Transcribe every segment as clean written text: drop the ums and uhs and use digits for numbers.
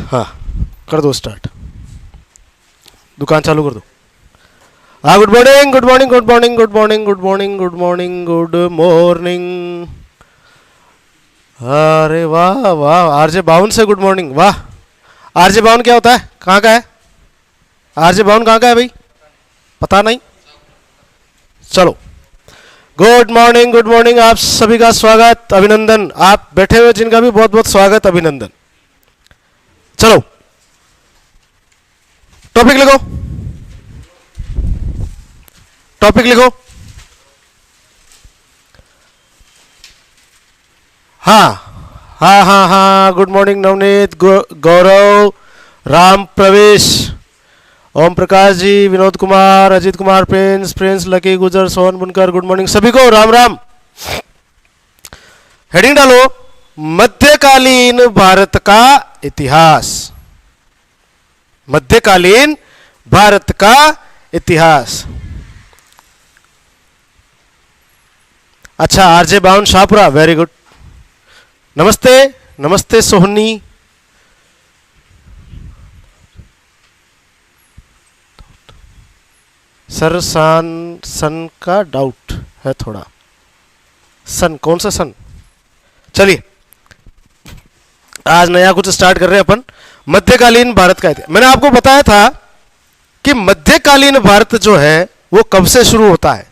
हाँ, कर दो स्टार्ट, दुकान चालू कर दो। हाँ, good morning good morning good morning good morning good morning good morning good morning. अरे वाह वाह, आरजे बाउन से गुड मॉर्निंग। वाह, आरजे बाउन क्या होता है, कहाँ का है आरजे बाउन, कहाँ का है भाई, पता नहीं। चलो, गुड मॉर्निंग आप सभी का स्वागत, अभिनंदन। आप बैठे हुए जिनका भी बहुत बहुत स्वागत, अभिनंदन। चलो, टॉपिक लिखो, टॉपिक लिखो। हाँ हाँ हाँ हाँ, गुड मॉर्निंग नवनीत, गौरव, राम प्रवेश, ओम प्रकाश जी, विनोद कुमार, अजीत कुमार, प्रिंस, लकी, गुजर, सोहन बुनकर, गुड मॉर्निंग सभी को, राम राम। हेडिंग डालो, मध्यकालीन भारत का इतिहास। मध्यकालीन भारत का इतिहास। अच्छा, आरजे बाउन शाहपुरा, वेरी गुड। नमस्ते, नमस्ते सोहनी। सर सन का डाउट है थोड़ा, सन कौन सा सन। चलिए, आज नया कुछ स्टार्ट कर रहे हैं अपन, मध्यकालीन भारत का इतिहास। मैंने आपको बताया था कि मध्यकालीन भारत जो है वो कब से शुरू होता है,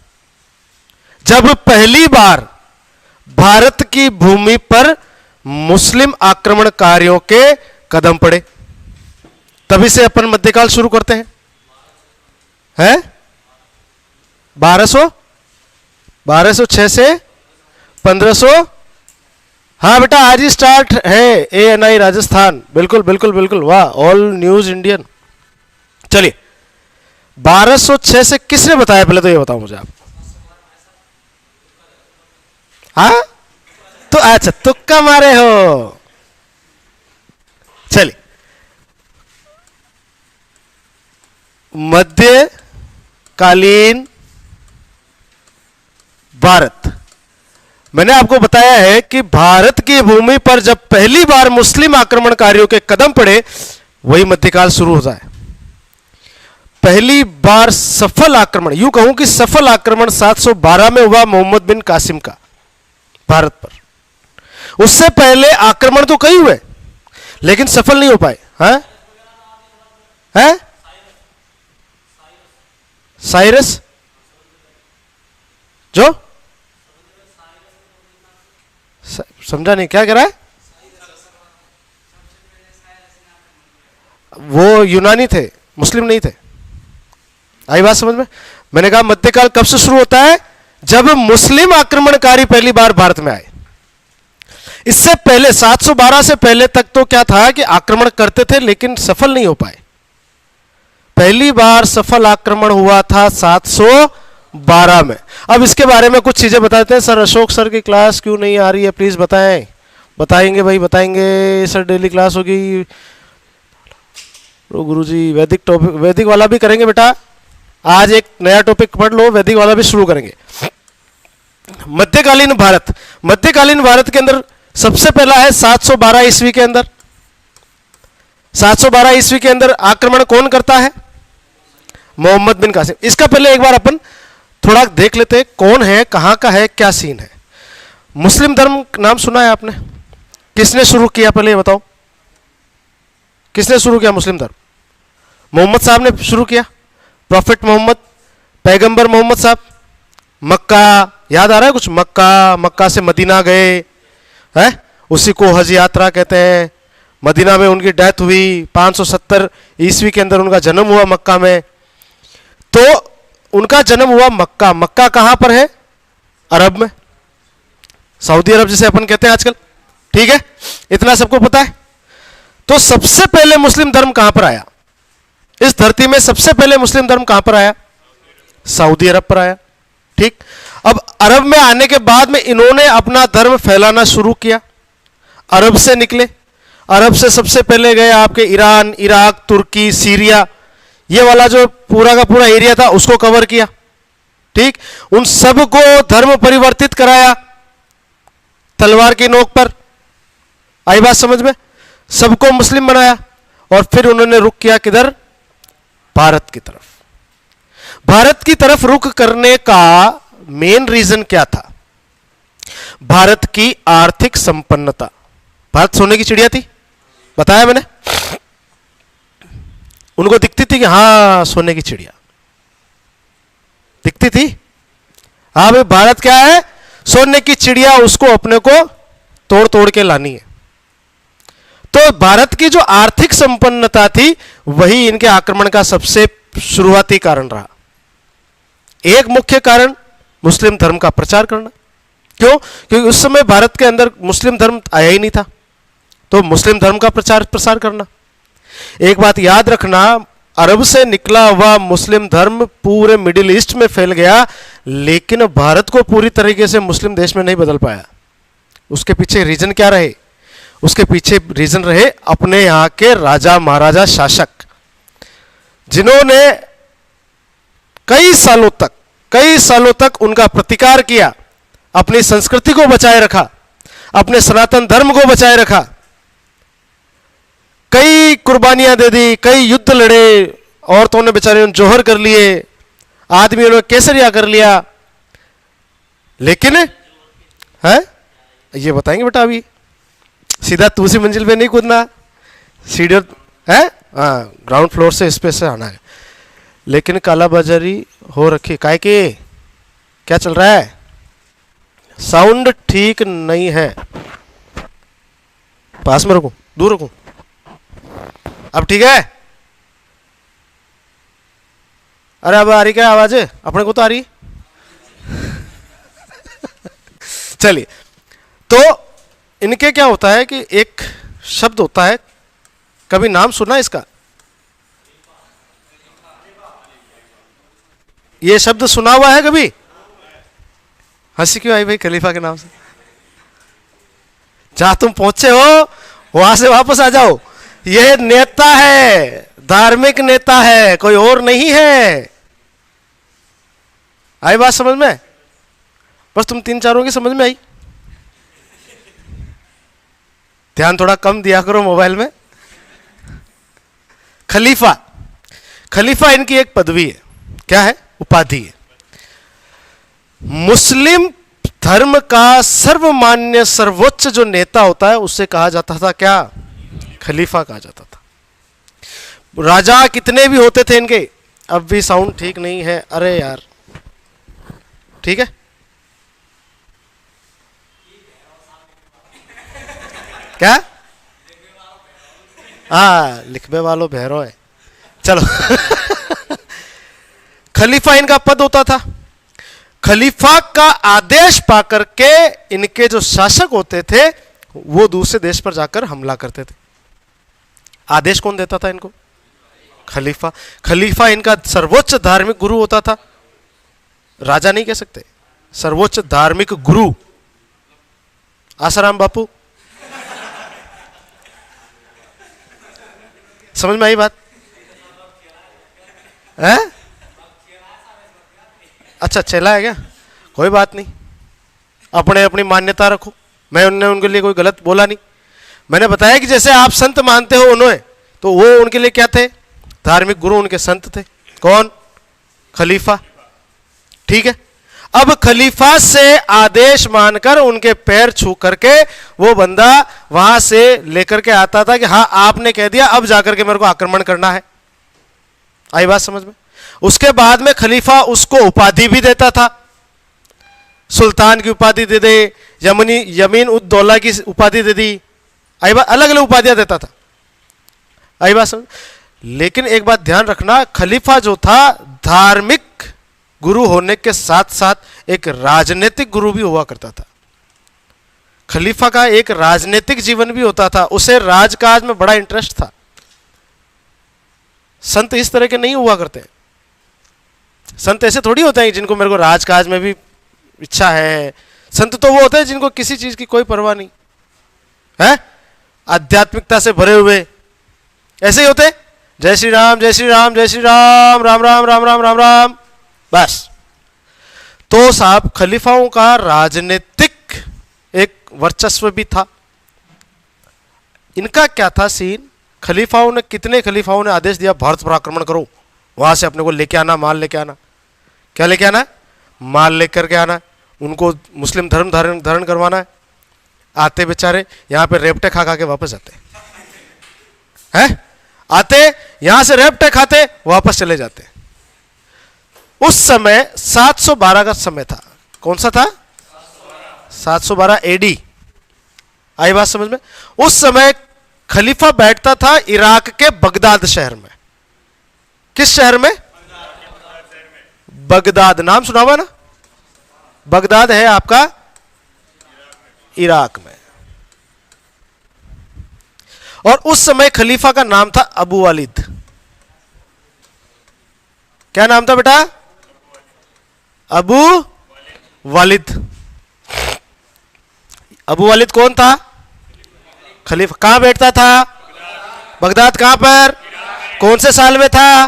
जब पहली बार भारत की भूमि पर मुस्लिम आक्रमणकारियों के कदम पड़े, तभी से अपन मध्यकाल शुरू करते हैं। हैं 1206 से 1500। हाँ बेटा, आज ही स्टार्ट है ANI राजस्थान, बिल्कुल बिल्कुल बिल्कुल, वाह, ऑल न्यूज इंडियन। चलिए, 1206 से किसने बताया, पहले तो ये बताओ मुझे आप। हाँ तो अच्छा, तुक्का मारे हो। चलिए, मध्यकालीन भारत, मैंने आपको बताया है कि भारत की भूमि पर जब पहली बार मुस्लिम आक्रमणकारियों के कदम पड़े, वही मध्यकाल शुरू होता है। पहली बार सफल आक्रमण, यूं कहूं कि सफल आक्रमण 712 में हुआ मोहम्मद बिन कासिम का भारत पर। उससे पहले आक्रमण तो कई हुए, लेकिन सफल नहीं हो पाए। हैं हैं साइरस, जो समझा नहीं, क्या कह रहा है। वो यूनानी थे, मुस्लिम नहीं थे। आई बात समझ में। मैंने कहा मध्यकाल कब से शुरू होता है, जब मुस्लिम आक्रमणकारी पहली बार भारत में आए। इससे पहले 712 से पहले तक तो क्या था कि आक्रमण करते थे लेकिन सफल नहीं हो पाए। पहली बार सफल आक्रमण हुआ था 712 में। अब इसके बारे में कुछ चीजें बताते हैं। सर अशोक सर की क्लास क्यों नहीं आ रही है, प्लीज बताएं। बताएंगे भाई, बताएंगे सर, डेली क्लास होगी। गुरुजी वैदिक टॉपिक, वैदिक वाला भी करेंगे बेटा। आज एक नया टॉपिक पढ़ लो, वैदिक वाला भी शुरू करेंगे। मध्यकालीन भारत, मध्यकालीन भारत के अंदर सबसे पहला है 712 ईस्वी के अंदर। 712 ईस्वी के अंदर आक्रमण कौन करता है, मोहम्मद बिन कासिम। इसका पहले एक बार अपन थोड़ा देख लेते हैं, कौन है, कहां का है, क्या सीन है। मुस्लिम धर्म नाम सुना है आपने, किसने शुरू किया, पहले ये बताओ, किसने शुरू किया मुस्लिम धर्म। मोहम्मद साहब ने शुरू किया, प्रॉफिट मोहम्मद, पैगंबर मोहम्मद साहब। मक्का, याद आ रहा है कुछ, मक्का से मदीना गए हैं, उसी को हज यात्रा कहते हैं। मदीना में उनकी डेथ हुई, 570 ईस्वी के अंदर उनका जन्म हुआ मक्का में। तो उनका जन्म हुआ मक्का। मक्का कहां पर है, अरब में, सऊदी अरब जिसे अपन कहते हैं आजकल, ठीक है, इतना सबको पता है। तो सबसे पहले मुस्लिम धर्म कहां पर आया, इस धरती में सबसे पहले मुस्लिम धर्म कहां पर आया, सऊदी अरब पर आया। ठीक, अब अरब में आने के बाद में इन्होंने अपना धर्म फैलाना शुरू किया। अरब से निकले, अरब से सबसे पहले गए आपके ईरान, इराक, तुर्की, सीरिया, ये वाला जो पूरा का पूरा एरिया था उसको कवर किया। ठीक, उन सबको धर्म परिवर्तित कराया तलवार की नोक पर। आई बात समझ में, सबको मुस्लिम बनाया। और फिर उन्होंने रुख किया किधर? भारत की तरफ। भारत की तरफ रुख करने का मेन रीजन क्या था? भारत की आर्थिक संपन्नता। भारत सोने की चिड़िया थी, बताया मैंने। उनको दिखती थी कि हां सोने की चिड़िया दिखती थी। हाँ भाई भारत क्या है? सोने की चिड़िया, उसको अपने को तोड़ तोड़ के लानी है। तो भारत की जो आर्थिक संपन्नता थी वही इनके आक्रमण का सबसे शुरुआती कारण रहा। एक मुख्य कारण मुस्लिम धर्म का प्रचार करना। क्यों? क्योंकि उस समय भारत के अंदर मुस्लिम धर्म आया ही नहीं था, तो मुस्लिम धर्म का प्रचार प्रसार करना। एक बात याद रखना, अरब से निकला हुआ मुस्लिम धर्म पूरे मिडिल ईस्ट में फैल गया, लेकिन भारत को पूरी तरीके से मुस्लिम देश में नहीं बदल पाया। उसके पीछे रीजन क्या रहे? उसके पीछे रीजन रहे अपने यहां के राजा महाराजा शासक, जिन्होंने कई सालों तक उनका प्रतिकार किया, अपनी संस्कृति को बचाए रखा, अपने सनातन धर्म को बचाए रखा, कई कुर्बानियां दे दी, कई युद्ध लड़े, औरतों ने बेचारे जोहर कर लिए, आदमियों ने केसरिया कर लिया, लेकिन है ये बताएंगे बेटा, अभी सीधा दूसरी मंजिल पे नहीं कूदना, सीढ़ियों है, हाँ ग्राउंड फ्लोर से इस पे से आना है। लेकिन कालाबाजारी हो रखी, काहे की? क्या चल रहा है? साउंड ठीक नहीं है, पास में रखूं, दूर रखूं? अब ठीक है? अरे अब आ रही क्या आवाज? अपने को तो आ रही। चलिए, तो इनके क्या होता है कि एक शब्द होता है, कभी नाम सुना इसका? ये शब्द सुना हुआ है कभी? हंसी क्यों आई भाई खलीफा के नाम से? जहां तुम पहुंचे हो वहां से वापस आ जाओ। यह नेता है, धार्मिक नेता है, कोई और नहीं है। आई बात समझ में? बस तुम तीन चारों की समझ में आई। ध्यान थोड़ा कम दिया करो मोबाइल में। खलीफा, खलीफा इनकी एक पदवी है। क्या है? उपाधि है। मुस्लिम धर्म का सर्वमान्य सर्वोच्च जो नेता होता है उससे कहा जाता था क्या? खलीफा कहा जाता था। राजा कितने भी होते थे इनके, अब भी साउंड ठीक नहीं है, अरे यार ठीक है क्या? हाँ लिखने वालों भैरव है, चलो। खलीफा इनका पद होता था। खलीफा का आदेश पाकर के इनके जो शासक होते थे वो दूसरे देश पर जाकर हमला करते थे। आदेश कौन देता था इनको? खलीफा। खलीफा इनका सर्वोच्च धार्मिक गुरु होता था, राजा नहीं कह सकते, सर्वोच्च धार्मिक गुरु आसाराम बापू। समझ में आई बात? है? अच्छा चला है क्या? कोई बात नहीं, अपने अपनी मान्यता रखो, मैं उनके लिए कोई गलत बोला नहीं। मैंने बताया कि जैसे आप संत मानते हो उन्हें, तो वो उनके लिए क्या थे? धार्मिक गुरु उनके संत थे। कौन? खलीफा। ठीक है, अब खलीफा से आदेश मानकर उनके पैर छू करके वो बंदा वहां से लेकर के आता था कि हाँ आपने कह दिया, अब जाकर के मेरे को आक्रमण करना है। आई बात समझ में? उसके बाद में खलीफा उसको उपाधि भी देता था, सुल्तान की उपाधि दे दे, यमीन उद दौला की उपाधि दे दी, आई बात, अलग अलग उपाधियां देता था। आई बात समझ? लेकिन एक बात ध्यान रखना, खलीफा जो था धार्मिक गुरु होने के साथ साथ एक राजनीतिक गुरु भी हुआ करता था। खलीफा का एक राजनीतिक जीवन भी होता था, उसे राजकाज में बड़ा इंटरेस्ट था। संत इस तरह के नहीं हुआ करते। संत ऐसे थोड़ी होते हैं जिनको मेरे को राजकाज में भी इच्छा है। संत तो वो होते हैं जिनको किसी चीज की कोई परवाह नहीं है, आध्यात्मिकता से भरे हुए ऐसे ही होते। जय श्री राम जय श्री राम जय श्री राम, राम राम राम राम राम राम, बस। तो साहब खलीफाओं का राजनीतिक एक वर्चस्व भी था। इनका क्या था सीन? खलीफाओं ने, कितने खलीफाओं ने आदेश दिया भारत पर आक्रमण करो, वहां से अपने को लेके आना, माल लेके आना। क्या लेके आना है? माल लेकर के आना, उनको मुस्लिम धर्म धारण करवाना है। आते बेचारे यहां पे रेपटे खा खा के वापस जाते हैं, आते यहां से रेपटे खाते वापस चले जाते। उस समय 712 का समय था। कौन सा था? 712 एडी। आई बात समझ में? उस समय खलीफा बैठता था इराक के बगदाद शहर में। किस शहर में? बगदाद। नाम सुना हुआ ना? बगदाद है आपका इराक में। और उस समय खलीफा का नाम था अबू वालिद। क्या नाम था बेटा? अबू वालिद। अबू वालिद कौन था? खलीफा। कहां बैठता था? बगदाद। कहां पर? कौन से साल में था?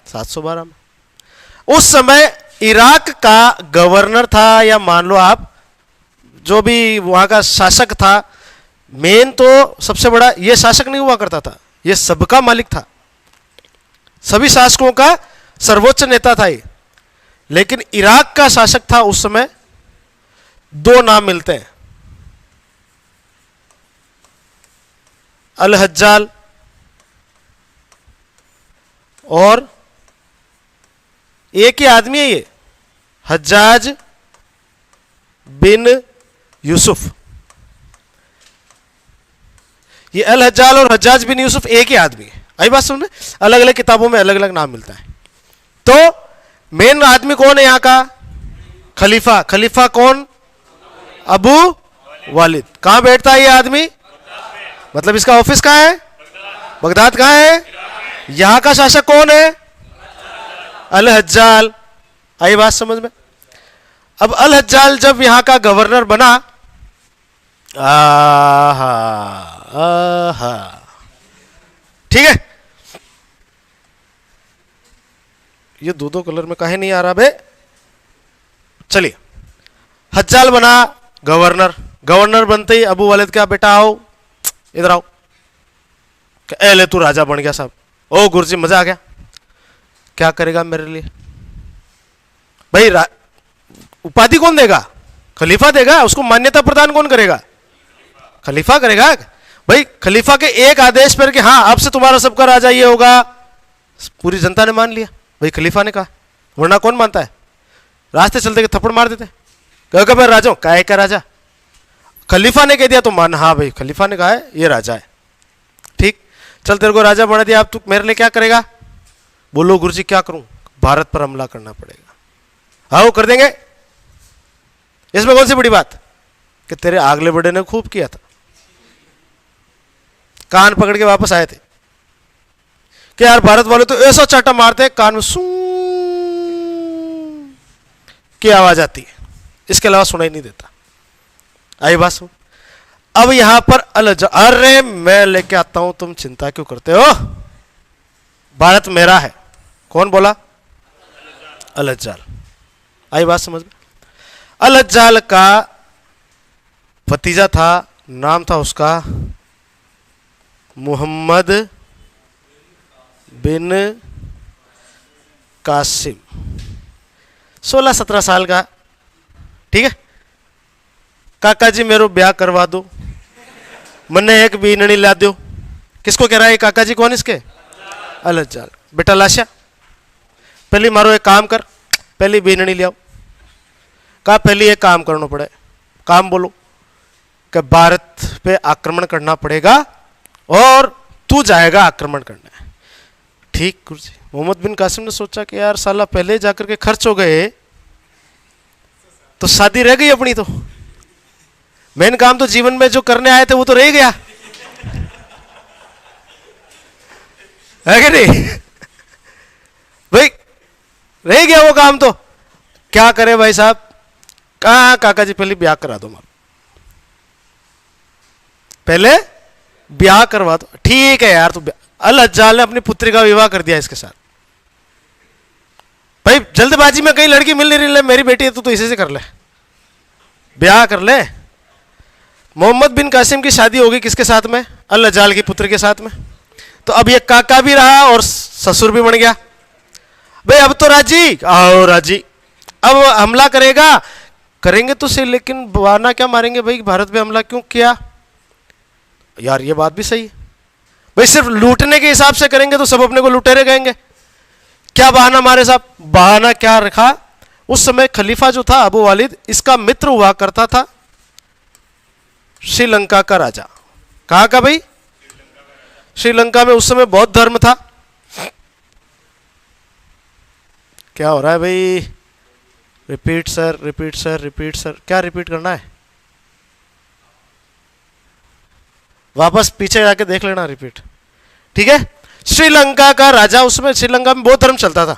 712 में। उस समय इराक का गवर्नर था, या मान लो आप जो भी वहां का शासक था, मेन तो सबसे बड़ा ये शासक नहीं हुआ करता था, ये सबका मालिक था, सभी शासकों का सर्वोच्च नेता था ये। लेकिन इराक का शासक था उस समय। दो नाम मिलते हैं, अल हज्जाल और एक ही आदमी है ये, हज्जाज बिन यूसुफ। ये अल हज्जाल और हज्जाज बिन यूसुफ एक ही आदमी है। आई बात समझ में? अलग अलग किताबों में अलग अलग नाम मिलता है। तो मेन आदमी कौन है यहां का? खलीफा। खलीफा कौन? अबू वालिद। कहां बैठता है ये आदमी? मतलब इसका ऑफिस कहां है? बगदाद। कहां है? यहां का शासक कौन है? अल हज्जाल। आई बात समझ में? अब अल हज्जाल जब यहां का गवर्नर बना, ठीक है, ये दो कलर में काहे नहीं आ रहा बे? चलिए, हज्जाल बना गवर्नर। गवर्नर बनते ही अबू वालिद क्या, बेटा आओ इधर आओ। ए ले तू राजा बन गया साहब। ओ गुरुजी मजा आ गया। क्या करेगा मेरे लिए? भाई उपाधि कौन देगा? खलीफा देगा। उसको मान्यता प्रदान कौन करेगा? खलीफा करेगा। भाई खलीफा के एक आदेश पर कि हाँ अब से तुम्हारा सबका राजा ये होगा, पूरी जनता ने मान लिया। भाई खलीफा ने कहा, वरना कौन मानता है? रास्ते चलते के थप्पड़ मार देते, कह भाई राजा काहे का राजा। खलीफा ने कह दिया तो मान, हाँ भाई खलीफा ने कहा है ये राजा है, ठीक, चल तेरे को राजा बना दिया, अब तू मेरे लिए क्या करेगा? बोलो गुरुजी क्या करूं? भारत पर हमला करना पड़ेगा। हाँ वो कर देंगे। इसमें कौन सी बड़ी बात कि तेरे आगले बड़े ने खूब किया था, कान पकड़ के वापस आए थे कि यार भारत वाले तो ऐसा चाटा मारते हैं कान में सू की आवाज आती है, इसके अलावा सुनाई नहीं देता। आई बात सुन। अब यहां पर अरे मैं लेके आता हूं, तुम चिंता क्यों करते हो? भारत मेरा है। कौन बोला? अल हज्जाल। आई बात समझ में? अल हज्जाल का भतीजा था, नाम था उसका मोहम्मद बिन कासिम। 16-17 साल का, ठीक है। काका जी मेरे ब्याह करवा दो, मन्ने एक बीननी ला दो। किसको कह रहा है काका जी? कौन इसके? अल हज्जाल। बेटा लाशा पहली मारो एक काम कर, पहली बीननी ले आओ। कहा पहली एक काम करना पड़े। काम बोलो कि भारत पे आक्रमण करना पड़ेगा और तू जाएगा आक्रमण करने। ठीक गुरुजी। मोहम्मद बिन कासिम ने सोचा कि यार साला पहले जाकर के खर्च हो गए तो शादी रह गई अपनी। तो मेन काम तो जीवन में जो करने आए थे वो तो रह गया, है कि नहीं भाई? रह गया वो काम। तो क्या करे भाई साहब? कहा काका जी पहले ब्याह करा दो, मार पहले ब्याह करवा दो। ठीक है यार, तो अल हज्जाल ने अपनी पुत्री का विवाह कर दिया इसके साथ। भाई जल्दबाजी में कहीं लड़की मिल नहीं रही, ले मेरी बेटी है तो इसी से कर ले, ब्याह कर ले। मोहम्मद बिन कासिम की शादी होगी किसके साथ में? अल्लाह जाल की पुत्री के साथ में। तो अब ये काका भी रहा और ससुर भी बन गया। भाई अब तो राजी, आओ राजी, अब हमला करेगा, करेंगे तो सही, लेकिन बहाना क्या मारेंगे भाई, भारत पे हमला क्यों किया? यार ये बात भी सही है भाई, सिर्फ लूटने के हिसाब से करेंगे तो सब अपने को लुटेरे कहेंगे। क्या बहाना मारे साहब? बहाना क्या रखा? उस समय खलीफा जो था अबू वालिद, इसका मित्र हुआ करता था श्रीलंका का राजा। कहां का भाई? श्रीलंका में उस समय बौद्ध धर्म था। क्या हो रहा है भाई? Repeat sir, repeat sir, repeat sir. क्या रिपीट करना है? वापस पीछे जाके देख लेना, रिपीट। ठीक है। श्रीलंका का राजा, उसमें श्रीलंका में बौद्ध धर्म चलता था।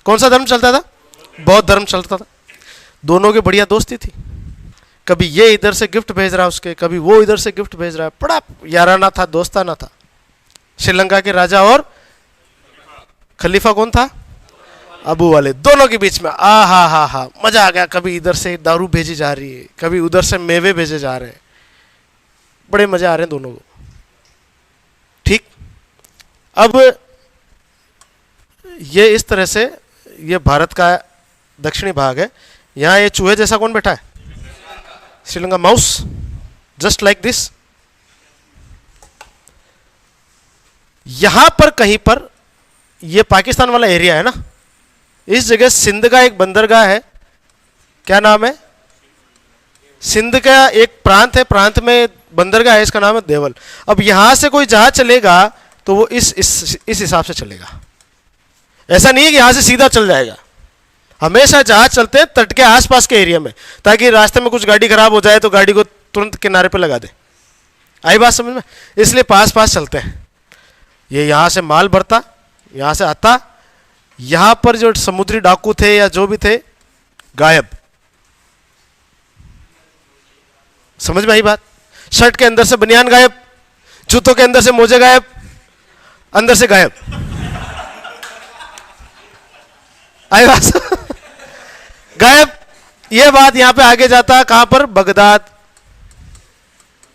कौन सा धर्म चलता था? बौद्ध धर्म चलता था। दोनों की बढ़िया दोस्ती थी। कभी ये इधर से गिफ्ट भेज रहा है उसके, कभी वो इधर से गिफ्ट भेज रहा है। बड़ा याराना था, दोस्ताना था श्रीलंका के राजा और खलीफा। कौन था? अबू वालिद। दोनों के बीच में आ हा मजा आ गया। कभी इधर से दारू भेजी जा रही है, कभी उधर से मेवे भेजे जा रहे हैं। बड़े मजे आ रहे हैं दोनों को। ठीक। अब ये इस तरह से, ये भारत का दक्षिणी भाग है। यहां ये चूहे जैसा कौन बैठा है? Sri Lanka. Mouse, just like this. यहां पर कहीं पर, ये पाकिस्तान वाला एरिया है ना, इस जगह सिंध का एक बंदरगाह है। क्या नाम है? सिंध का एक प्रांत है, प्रांत में बंदरगाह है, इसका नाम है देवल। अब यहां से कोई जहाज चलेगा तो वो इस हिसाब से चलेगा। ऐसा नहीं है कि यहां से सीधा चल जाएगा। हमेशा जहाज चलते हैं तट के आसपास के एरिया में, ताकि रास्ते में कुछ गाड़ी खराब हो जाए तो गाड़ी को तुरंत किनारे पे लगा दे। आई बात समझ में? इसलिए पास पास चलते हैं। ये यहां से माल भरता, यहां से आता, यहां पर जो समुद्री डाकू थे या जो भी थे, गायब। समझ में आई बात? शर्ट के अंदर से बनियान गायब, जूतों के अंदर से मोजे गायब, अंदर से गायब। आई बात? गायब। यह बात यहां पे आगे जाता, कहां पर? बगदाद।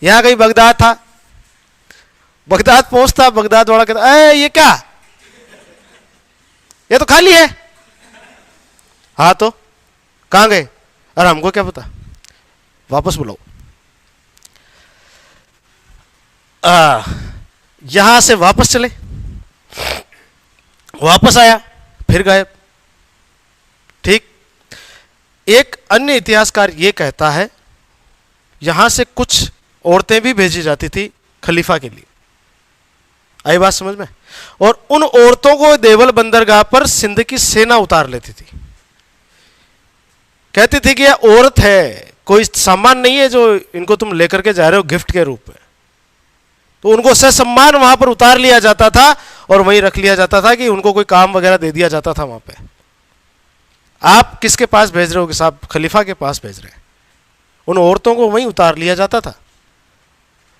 यहां कहीं बगदाद था, बगदाद पहुंचता, बगदाद वाला कहता ए ये क्या, ये तो खाली है। हाँ तो कहां गए? अरे हमको क्या पता, वापस बुलाओ। यहां से वापस चले, वापस आया, फिर गायब। ठीक। एक अन्य इतिहासकार यह कहता है यहां से कुछ औरतें भी भेजी जाती थी खलीफा के लिए। आई बात समझ में? और उन औरतों को देवल बंदरगाह पर सिंध की सेना उतार लेती थी। कहती थी कि यह औरत है, कोई सामान नहीं है जो इनको तुम लेकर के जा रहे हो गिफ्ट के रूप में। तो उनको ससम्मान वहां पर उतार लिया जाता था और वहीं रख लिया जाता था कि उनको कोई काम वगैरह दे दिया जाता था वहां पे। आप किसके पास भेज रहे हो कि साहब? खलीफा के पास भेज रहे हैं। उन औरतों को वहीं उतार लिया जाता था।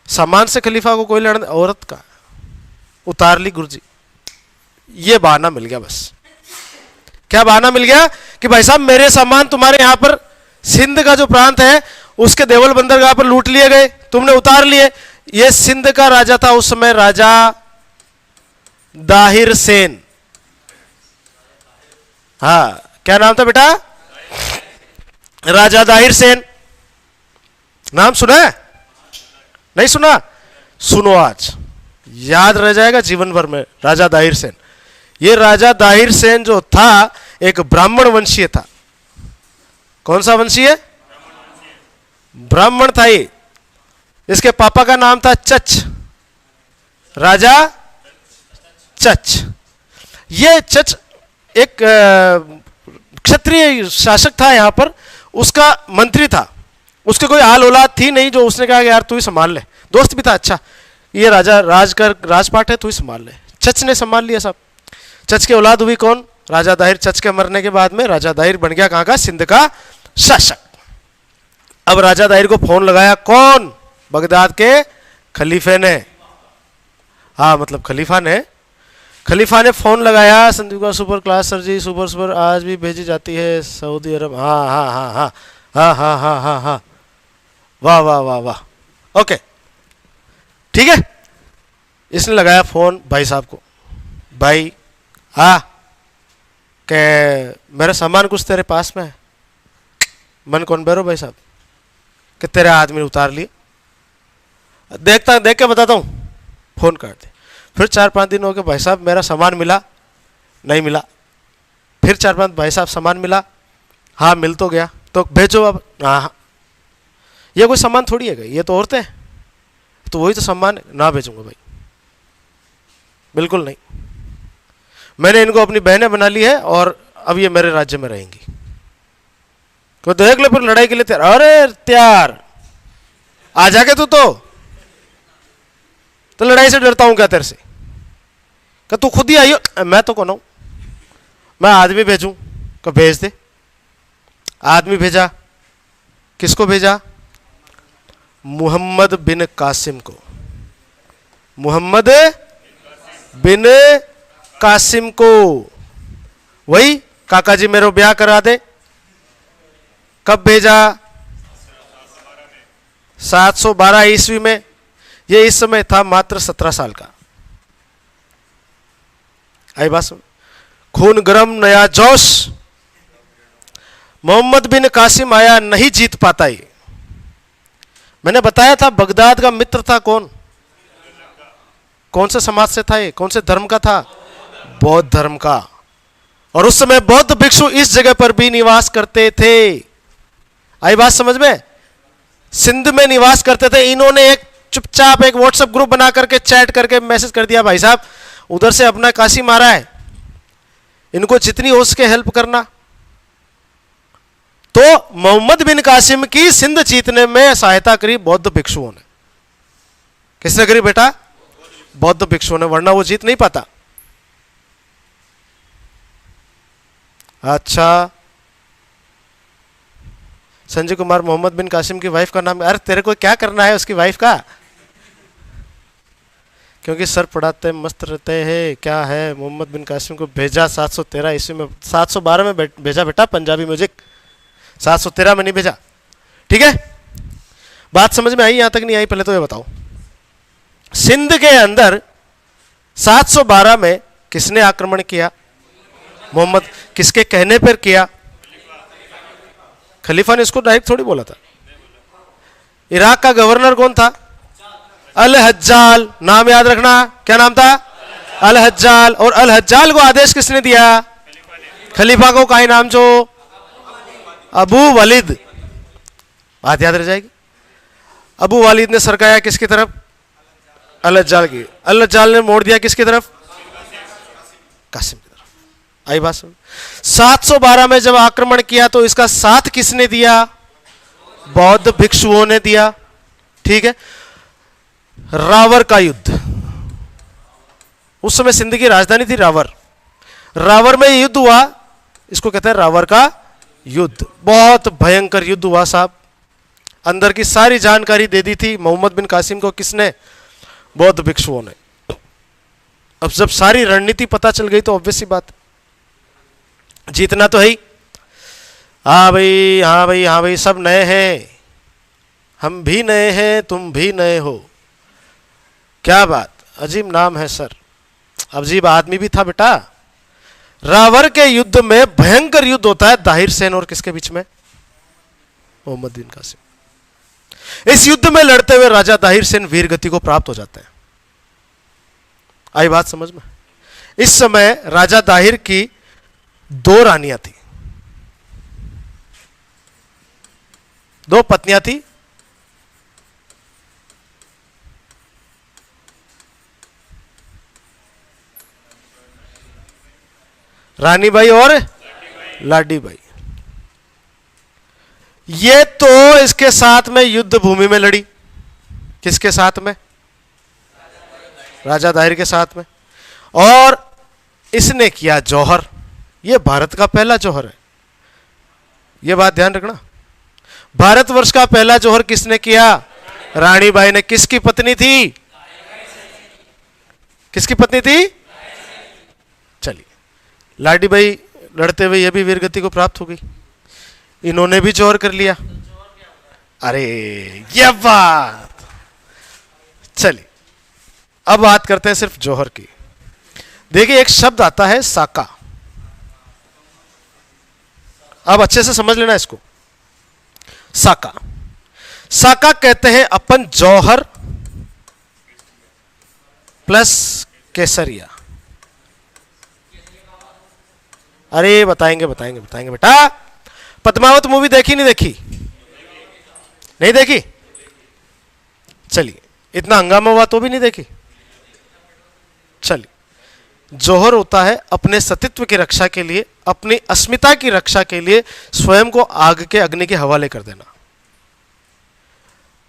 सामान से खलीफा को कोई लड़ने, औरत का उतार ली गुरुजी। ये बहाना मिल गया बस। क्या बहाना मिल गया? कि भाई साहब मेरे सामान तुम्हारे यहां पर सिंध का जो प्रांत है उसके देवल बंदरगाह पर लूट लिए गए, तुमने उतार लिए। ये सिंध का राजा था उस समय, राजा दाहिर सेन। हाँ, क्या नाम था बेटा? राजा दाहिर सेन। नाम सुना है? नहीं सुना? सुनो, आज याद रह जाएगा जीवन भर में। राजा दाहिर सेन, ये राजा दाहिर सेन जो था एक ब्राह्मण वंशीय था। कौन सा वंशीय? ब्राह्मण था ये। इसके पापा का नाम था चच, राजा चच। ये चच एक क्षत्रिय शासक था यहां पर, उसका मंत्री था। उसके कोई आल औलाद थी नहीं, जो उसने कहा कि यार तू ही संभाल ले। दोस्त भी था अच्छा, ये राजा राजपाट है, तू ही संभाल ले। चच ने संभाल लिया सब। चच के औलाद हुई कौन? राजा दाहिर। चच के मरने के बाद में राजा दाहिर बन गया कहां का? सिंध का शासक। अब राजा दाहिर को फोन लगाया कौन? बगदाद के खलीफे ने। हाँ, मतलब खलीफा ने फोन लगाया। संदीप का सुपर क्लास सर जी, सुपर आज भी भेजी जाती है सऊदी अरब। हाँ हाँ हाँ हाँ हाँ हाँ हाँ हाँ हाँ, वाह वाह वाह वाह, ओके ठीक है। इसने लगाया फोन भाई साहब को, भाई हाँ के मेरा सामान कुछ तेरे पास में है। मन कौन बैरो भाई साहब कि तेरे आदमी ने उतार लिया, देख के बताता हूँ, फोन काट दे। फिर 4-5 दिन हो गए, भाई साहब मेरा सामान मिला, नहीं मिला। फिर 4-5 भाई साहब सामान मिला, हाँ मिल तो गया, तो भेजो अब। हाँ ये कोई सामान थोड़ी है, ये तो औरतें हैं, तो वही तो सामान है, ना भेजूंगा भाई, बिल्कुल नहीं। मैंने इनको अपनी बहनें बना ली है और अब ये मेरे राज्य में रहेंगी। तो देख ले फिर लड़ाई के लिए तैयार, अरे तैयार आ जाके तो लड़ाई से डरता हूं क्या तेरे से, कि तू खुद ही आइयो। मैं तो कौन हूं, मैं आदमी भेजूं, को भेज दे। आदमी भेजा, किसको भेजा? मोहम्मद बिन कासिम को, मोहम्मद बिन कासिम को। वही काका जी मेरे ब्याह करा दे। कब भेजा? 712 ईस्वी में। ये इस समय था मात्र 17 साल का। आई बात सुन, खून गरम नया जोश। मोहम्मद बिन कासिम आया, नहीं जीत पाता ये। मैंने बताया था बगदाद का मित्र था कौन, कौन से समाज से था ये, कौन से धर्म का था? बौद्ध धर्म का। और उस समय बौद्ध भिक्षु इस जगह पर भी निवास करते थे। आई बात समझ में? सिंध में निवास करते थे। इन्होंने एक चुपचाप एक व्हाट्सएप ग्रुप बना करके चैट करके मैसेज कर दिया, भाई साहब उधर से अपना कासिम आ रहा है, इनको जितनी हो सके हेल्प करना। तो मोहम्मद बिन कासिम की सिंध जीतने में सहायता करी बौद्ध भिक्षुओं ने। किसने करी बेटा? बौद्ध भिक्षुओं ने, वरना वो जीत नहीं पाता। अच्छा, संजय कुमार मोहम्मद बिन कासिम की वाइफ का नाम? अरे तेरे को क्या करना है उसकी वाइफ का? क्योंकि सर पढ़ाते मस्त रहते हैं। क्या है, मोहम्मद बिन कासिम को भेजा 713 ईस्वी में, 712 में भेजा बेटा, पंजाबी म्यूजिक। 713 में नहीं भेजा, ठीक है? बात समझ में आई? यहां तक नहीं आई? पहले तो ये बताओ, सिंध के अंदर 712 में किसने आक्रमण किया? मोहम्मद। किसके कहने पर किया? खलीफा ने इसको डायरेक्ट थोड़ी बोला था। इराक का गवर्नर कौन था? अल हज्जाल। नाम याद रखना, क्या नाम था? अल हज्जाल। और अल हज्जाल को आदेश किसने दिया? खलीफा को। का नाम जो? अबू वलीद। बात याद रह जाएगी। अबू वलीद ने सरकाया किसकी तरफ? अल हज्जाल की। अल हज्जाल ने मोड़ दिया किसकी तरफ? कासिम की तरफ। आई बात सुन। 712 में जब आक्रमण किया तो इसका साथ किसने दिया? बौद्ध भिक्षुओं ने दिया, ठीक है? रावर का युद्ध, उस समय सिंध की राजधानी थी रावर। रावर में युद्ध हुआ, इसको कहते हैं रावर का युद्ध। बहुत भयंकर युद्ध हुआ साहब। अंदर की सारी जानकारी दे दी थी मोहम्मद बिन कासिम को। किसने? बौद्ध भिक्षुओं ने। अब जब सारी रणनीति पता चल गई तो ऑब्वियस सी बात, जीतना तो है ही। हाँ भाई, हाँ भाई, हाँ भाई, सब नए हैं, हम भी नए हैं, तुम भी नए हो। क्या बात, अजीब नाम है सर। अजीब आदमी भी था बेटा। रावर के युद्ध में भयंकर युद्ध होता है दाहिर सेन और किसके बीच में? मोहम्मद बिन कासिम। इस युद्ध में लड़ते हुए राजा दाहिर सेन वीर गति को प्राप्त हो जाते हैं। आई बात समझ में? इस समय राजा दाहिर की 2 रानियां थी, 2 पत्नियां थी। रानी बाई और लाडी बाई। ये तो इसके साथ में युद्ध भूमि में लड़ी। किसके साथ में? राजा दाहिर के साथ में। और इसने किया जौहर। ये भारत का पहला जौहर है, ये बात ध्यान रखना। भारतवर्ष का पहला जौहर किसने किया? रानी बाई ने। किसकी पत्नी थी? किसकी पत्नी थी? चलिए, लाडी बाई लड़ते हुए ये भी वीरगति को प्राप्त हो गई। इन्होंने भी जौहर कर लिया। अरे ये बात। चलिए, अब बात करते हैं सिर्फ जौहर की। देखिए एक शब्द आता है साका, अब अच्छे से समझ लेना इसको। साका, साका कहते हैं अपन जौहर प्लस केसरिया। अरे बताएंगे बताएंगे बताएंगे बेटा। पद्मावत मूवी देखी नहीं देखी? नहीं देखी? चलिए, इतना हंगामा हुआ तो भी नहीं देखी? चलिए, जौहर होता है अपने सतीत्व की रक्षा के लिए, अपनी अस्मिता की रक्षा के लिए स्वयं को आग के अग्नि के हवाले कर देना,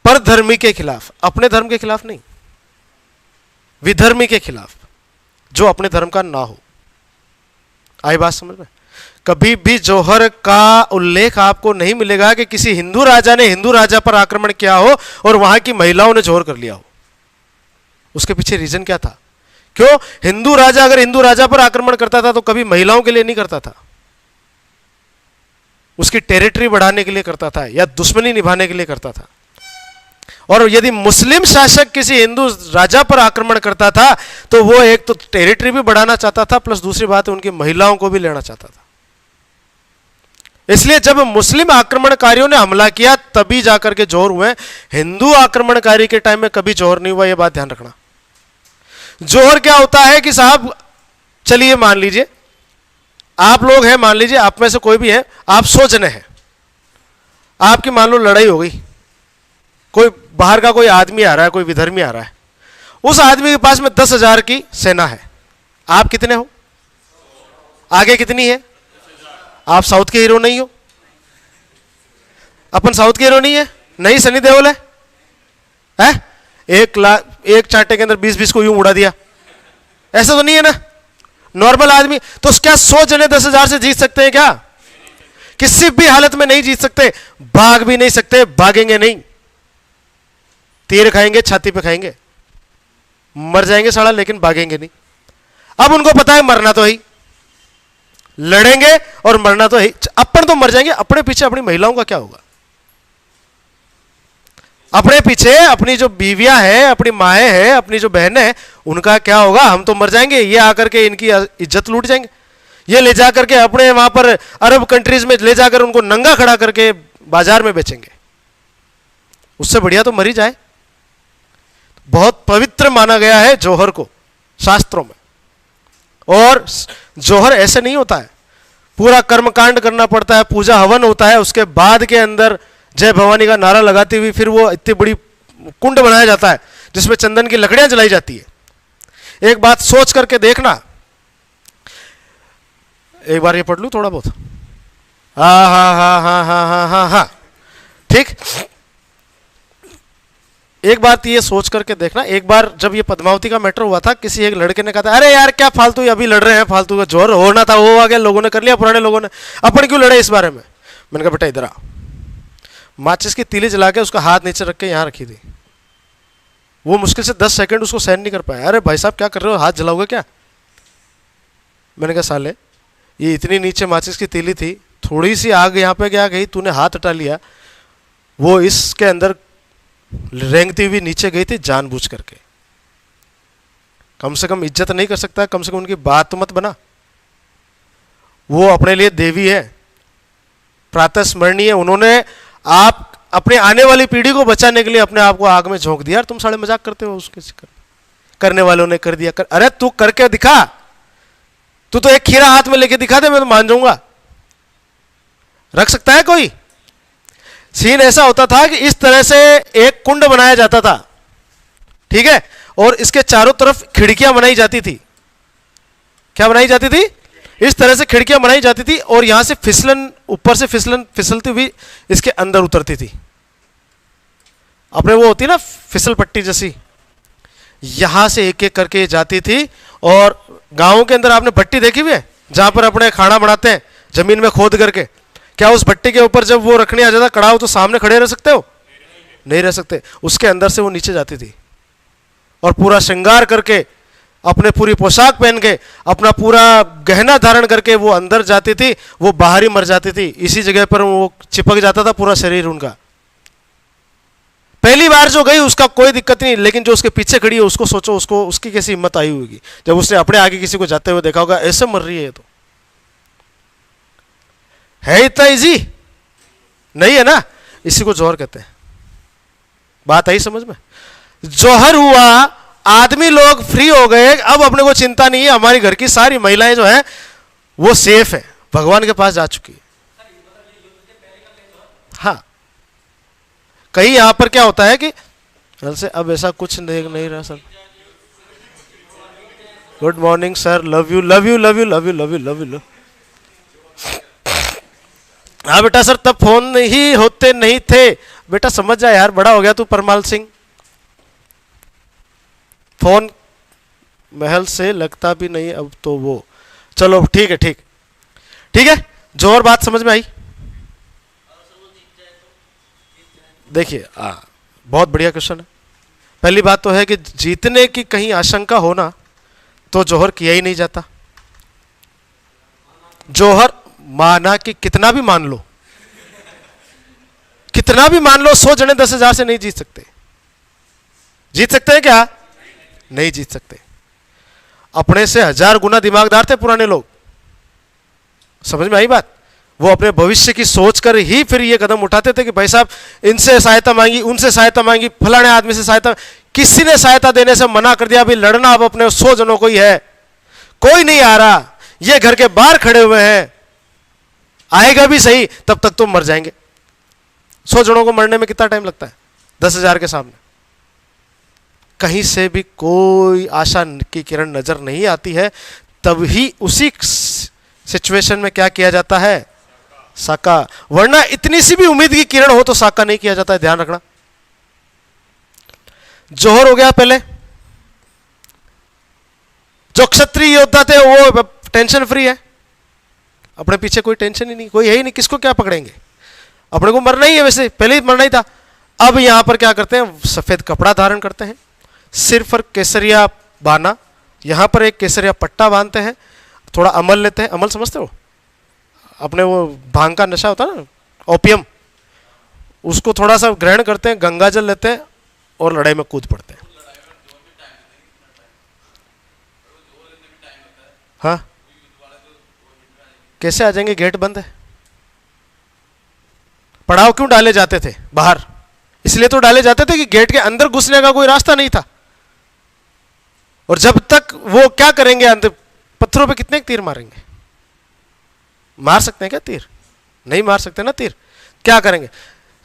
पर धर्मी के खिलाफ, अपने धर्म के खिलाफ नहीं, विधर्मी के खिलाफ, जो अपने धर्म का ना हो। आई बात समझ में? कभी भी जौहर का उल्लेख आपको नहीं मिलेगा कि किसी हिंदू राजा ने हिंदू राजा पर आक्रमण किया हो और वहां की महिलाओं ने जौहर कर लिया हो। उसके पीछे रीजन क्या था? क्यों? हिंदू राजा अगर हिंदू राजा पर आक्रमण करता था तो कभी महिलाओं के लिए नहीं करता था, उसकी टेरिटरी बढ़ाने के लिए करता था या दुश्मनी निभाने के लिए करता था। और यदि मुस्लिम शासक किसी हिंदू राजा पर आक्रमण करता था तो वो एक तो टेरिटरी भी बढ़ाना चाहता था, प्लस दूसरी बात है उनकी महिलाओं को भी लेना चाहता था। इसलिए जब मुस्लिम आक्रमणकारियों ने हमला किया तभी जाकर के जौहर हुए। हिंदू आक्रमणकारी के टाइम में कभी जौहर नहीं हुआ, यह बात ध्यान रखना। जौहर क्या होता है कि साहब, चलिए मान लीजिए आप लोग हैं, मान लीजिए आप में से कोई भी है, आप 100 जने हैं, आपकी मान लो लड़ाई हो गई, कोई बाहर का कोई आदमी आ रहा है, कोई विधर्मी आ रहा है, उस आदमी के पास में 10,000 की सेना है, आप कितने हो? आगे कितनी है? आप साउथ के हीरो नहीं हो? अपन साउथ के हीरो नहीं है? नहीं सनी देओल है? 1 चाटे के अंदर 20-20 को यूं उड़ा दिया, ऐसा तो नहीं है ना नॉर्मल आदमी? तो क्या 100 जने 10,000 से जीत सकते हैं क्या? किसी भी हालत में नहीं जीत सकते, भाग भी नहीं सकते, भागेंगे नहीं, तीर खाएंगे, छाती पे खाएंगे, मर जाएंगे साला, लेकिन भागेंगे नहीं। अब उनको पता है मरना तो है, लड़ेंगे और मरना तो है। अपन तो मर जाएंगे, अपने पीछे अपनी महिलाओं का क्या होगा? अपने पीछे अपनी जो बीवियां हैं, अपनी माएँ हैं, अपनी जो बहनें हैं, उनका क्या होगा? हम तो मर जाएंगे, ये आकर के इनकी इज्जत लूट जाएंगे, ये ले जाकर के अपने वहां पर अरब कंट्रीज में ले जाकर उनको नंगा खड़ा करके बाजार में बेचेंगे। उससे बढ़िया तो मर ही जाए। बहुत पवित्र माना गया है जौहर को शास्त्रों में। और जौहर ऐसे नहीं होता है, पूरा कर्मकांड करना पड़ता है, पूजा हवन होता है, उसके बाद के अंदर जय भवानी का नारा लगाती हुई फिर वो इतनी बड़ी कुंड बनाया जाता है जिसमें चंदन की लकड़ियां जलाई जाती है। एक बात सोच करके देखना, एक बार ये पढ़ लूं थोड़ा बहुत। हा हा हा हा हा हा हा हा, ठीक। एक बात ये सोच करके देखना, एक बार जब ये पद्मावती का मैटर हुआ था, किसी एक लड़के ने कहा था, अरे यार क्या फालतू अभी लड़ रहे हैं, फालतू का, जौहर होना था वो आ गया, लोगों ने कर लिया, पुराने लोगों ने, अपन क्यों लड़े इस बारे में? मैंने कहा बेटा इधर आ, माचिस की तीली जला के उसका हाथ नीचे रख के यहां रखी थी, वो मुश्किल से 10 सेकंड उसको सहन नहीं कर पाया। अरे भाई साहब क्या कर रहे हो, हाथ जलाओगे क्या? मैंने कहा साले ये इतनी नीचे माचिस की तीली थी, थोड़ी सी आग यहाँ पे क्या गई, तूने हाथ हटा लिया, वो इसके अंदर रेंगती हुई नीचे गई थी जानबूझ करके। कम से कम इज्जत नहीं कर सकता, कम से कम उनकी बात तो मत बना। वो अपने लिए देवी है, प्रातः स्मरणीय, उन्होंने आप अपने आने वाली पीढ़ी को बचाने के लिए अपने आप को आग में झोंक दिया। तुम साले मजाक करते हो उसके, करने वालों ने कर दिया अरे तू करके दिखा, तू तो एक खीरा हाथ में लेके दिखा दे, मैं तो मान जाऊंगा। रख सकता है कोई? सीन ऐसा होता था कि इस तरह से एक कुंड बनाया जाता था, ठीक है, और इसके चारों तरफ खिड़कियां बनाई जाती थी। क्या बनाई जाती थी? इस तरह से खिड़कियां बनाई जाती थी और यहां से फिसलन, ऊपर से फिसलन फिसलती हुई इसके अंदर उतरती थी। अपने वो होती ना फिसल पट्टी जैसी, यहां से एक एक करके जाती थी। और गांवों के अंदर आपने भट्टी देखी हुई है जहां पर अपने खाना बनाते हैं जमीन में खोद करके? क्या उस भट्टी के ऊपर जब वो रखने आ जाता कड़ाव तो सामने खड़े रह सकते हो? नहीं रह सकते। उसके अंदर से वो नीचे जाती थी और पूरा श्रृंगार करके, अपने पूरी पोशाक पहन के, अपना पूरा गहना धारण करके वो अंदर जाती थी। वो बाहर ही मर जाती थी, इसी जगह पर वो चिपक जाता था पूरा शरीर उनका। पहली बार जो गई उसका कोई दिक्कत नहीं, लेकिन जो उसके पीछे खड़ी है उसको सोचो, उसको उसकी कैसी हिम्मत आई होगी जब उसने अपने आगे किसी को जाते हुए देखा होगा, ऐसे मर रही है। तो है इतना इजी नहीं है ना, इसी को जौहर कहते हैं। बात आई समझ में? जौहर हुआ, आदमी लोग फ्री हो गए, अब अपने को चिंता नहीं है, हमारी घर की सारी महिलाएं जो है वो सेफ है, भगवान के पास जा चुकी है। हाँ, कहीं यहां पर क्या होता है कि से अब ऐसा कुछ देख नहीं रहा sir. Good morning sir, love you love you love you love you love you love you. हाँ बेटा सर, तब फोन ही होते नहीं थे। बेटा समझ जा यार, बड़ा हो गया तू परमाल सिंह। फोन महल से लगता भी नहीं अब तो वो। चलो ठीक है, ठीक ठीक है, जो और बात समझ में आई? देखिए बहुत बढ़िया क्वेश्चन है। पहली बात तो है कि जीतने की कहीं आशंका हो ना तो जौहर किया ही नहीं जाता। जौहर माना कि कितना भी मान लो, कितना भी मान लो, 100 जने 10,000 से नहीं जीत सकते। जीत सकते हैं क्या? नहीं जीत सकते। अपने से 1000 गुना दिमागदार थे पुराने लोग। समझ में आई बात? वो अपने भविष्य की सोच कर ही फिर ये कदम उठाते थे कि भाई साहब इनसे सहायता मांगी, उनसे सहायता मांगी, फलाने आदमी से सहायता, किसी ने सहायता देने से मना कर दिया। अभी लड़ना अब अपने 100 जनों को ही है, कोई नहीं आ रहा, ये घर के बाहर खड़े हुए हैं, आएगा भी सही, तब तक तो मर जाएंगे। 100 जनों को मरने में कितना टाइम लगता है? 10,000 के सामने कहीं से भी कोई आशा की किरण नजर नहीं आती है। तब ही उसी सिचुएशन में क्या किया जाता है? साका। वरना इतनी सी भी उम्मीद की किरण हो तो साका नहीं किया जाता है, ध्यान रखना। जौहर हो गया पहले। जो क्षत्रिय योद्धा थे वो टेंशन फ्री है, अपने पीछे कोई टेंशन ही नहीं, कोई है ही नहीं, किसको क्या पकड़ेंगे, अपने को मरना ही है, वैसे पहले ही मरना ही था। अब यहां पर क्या करते हैं? सफेद कपड़ा धारण करते हैं, सिर पर केसरिया बाना, यहां पर एक केसरिया पट्टा बांधते हैं, थोड़ा अमल लेते हैं। अमल समझते हो? अपने वो भांग का नशा होता है ना, ओपियम, उसको थोड़ा सा ग्रहण करते हैं, गंगा जल लेते हैं और लड़ाई में कूद पड़ते हैं। हाँ, कैसे आ जाएंगे? गेट बंद है। पड़ाव क्यों डाले जाते थे बाहर? इसलिए तो डाले जाते थे कि गेट के अंदर घुसने का कोई रास्ता नहीं था। और जब तक वो क्या करेंगे, अंदर पत्थरों पे कितने तीर मारेंगे? मार सकते हैं क्या तीर? नहीं मार सकते ना तीर। क्या करेंगे?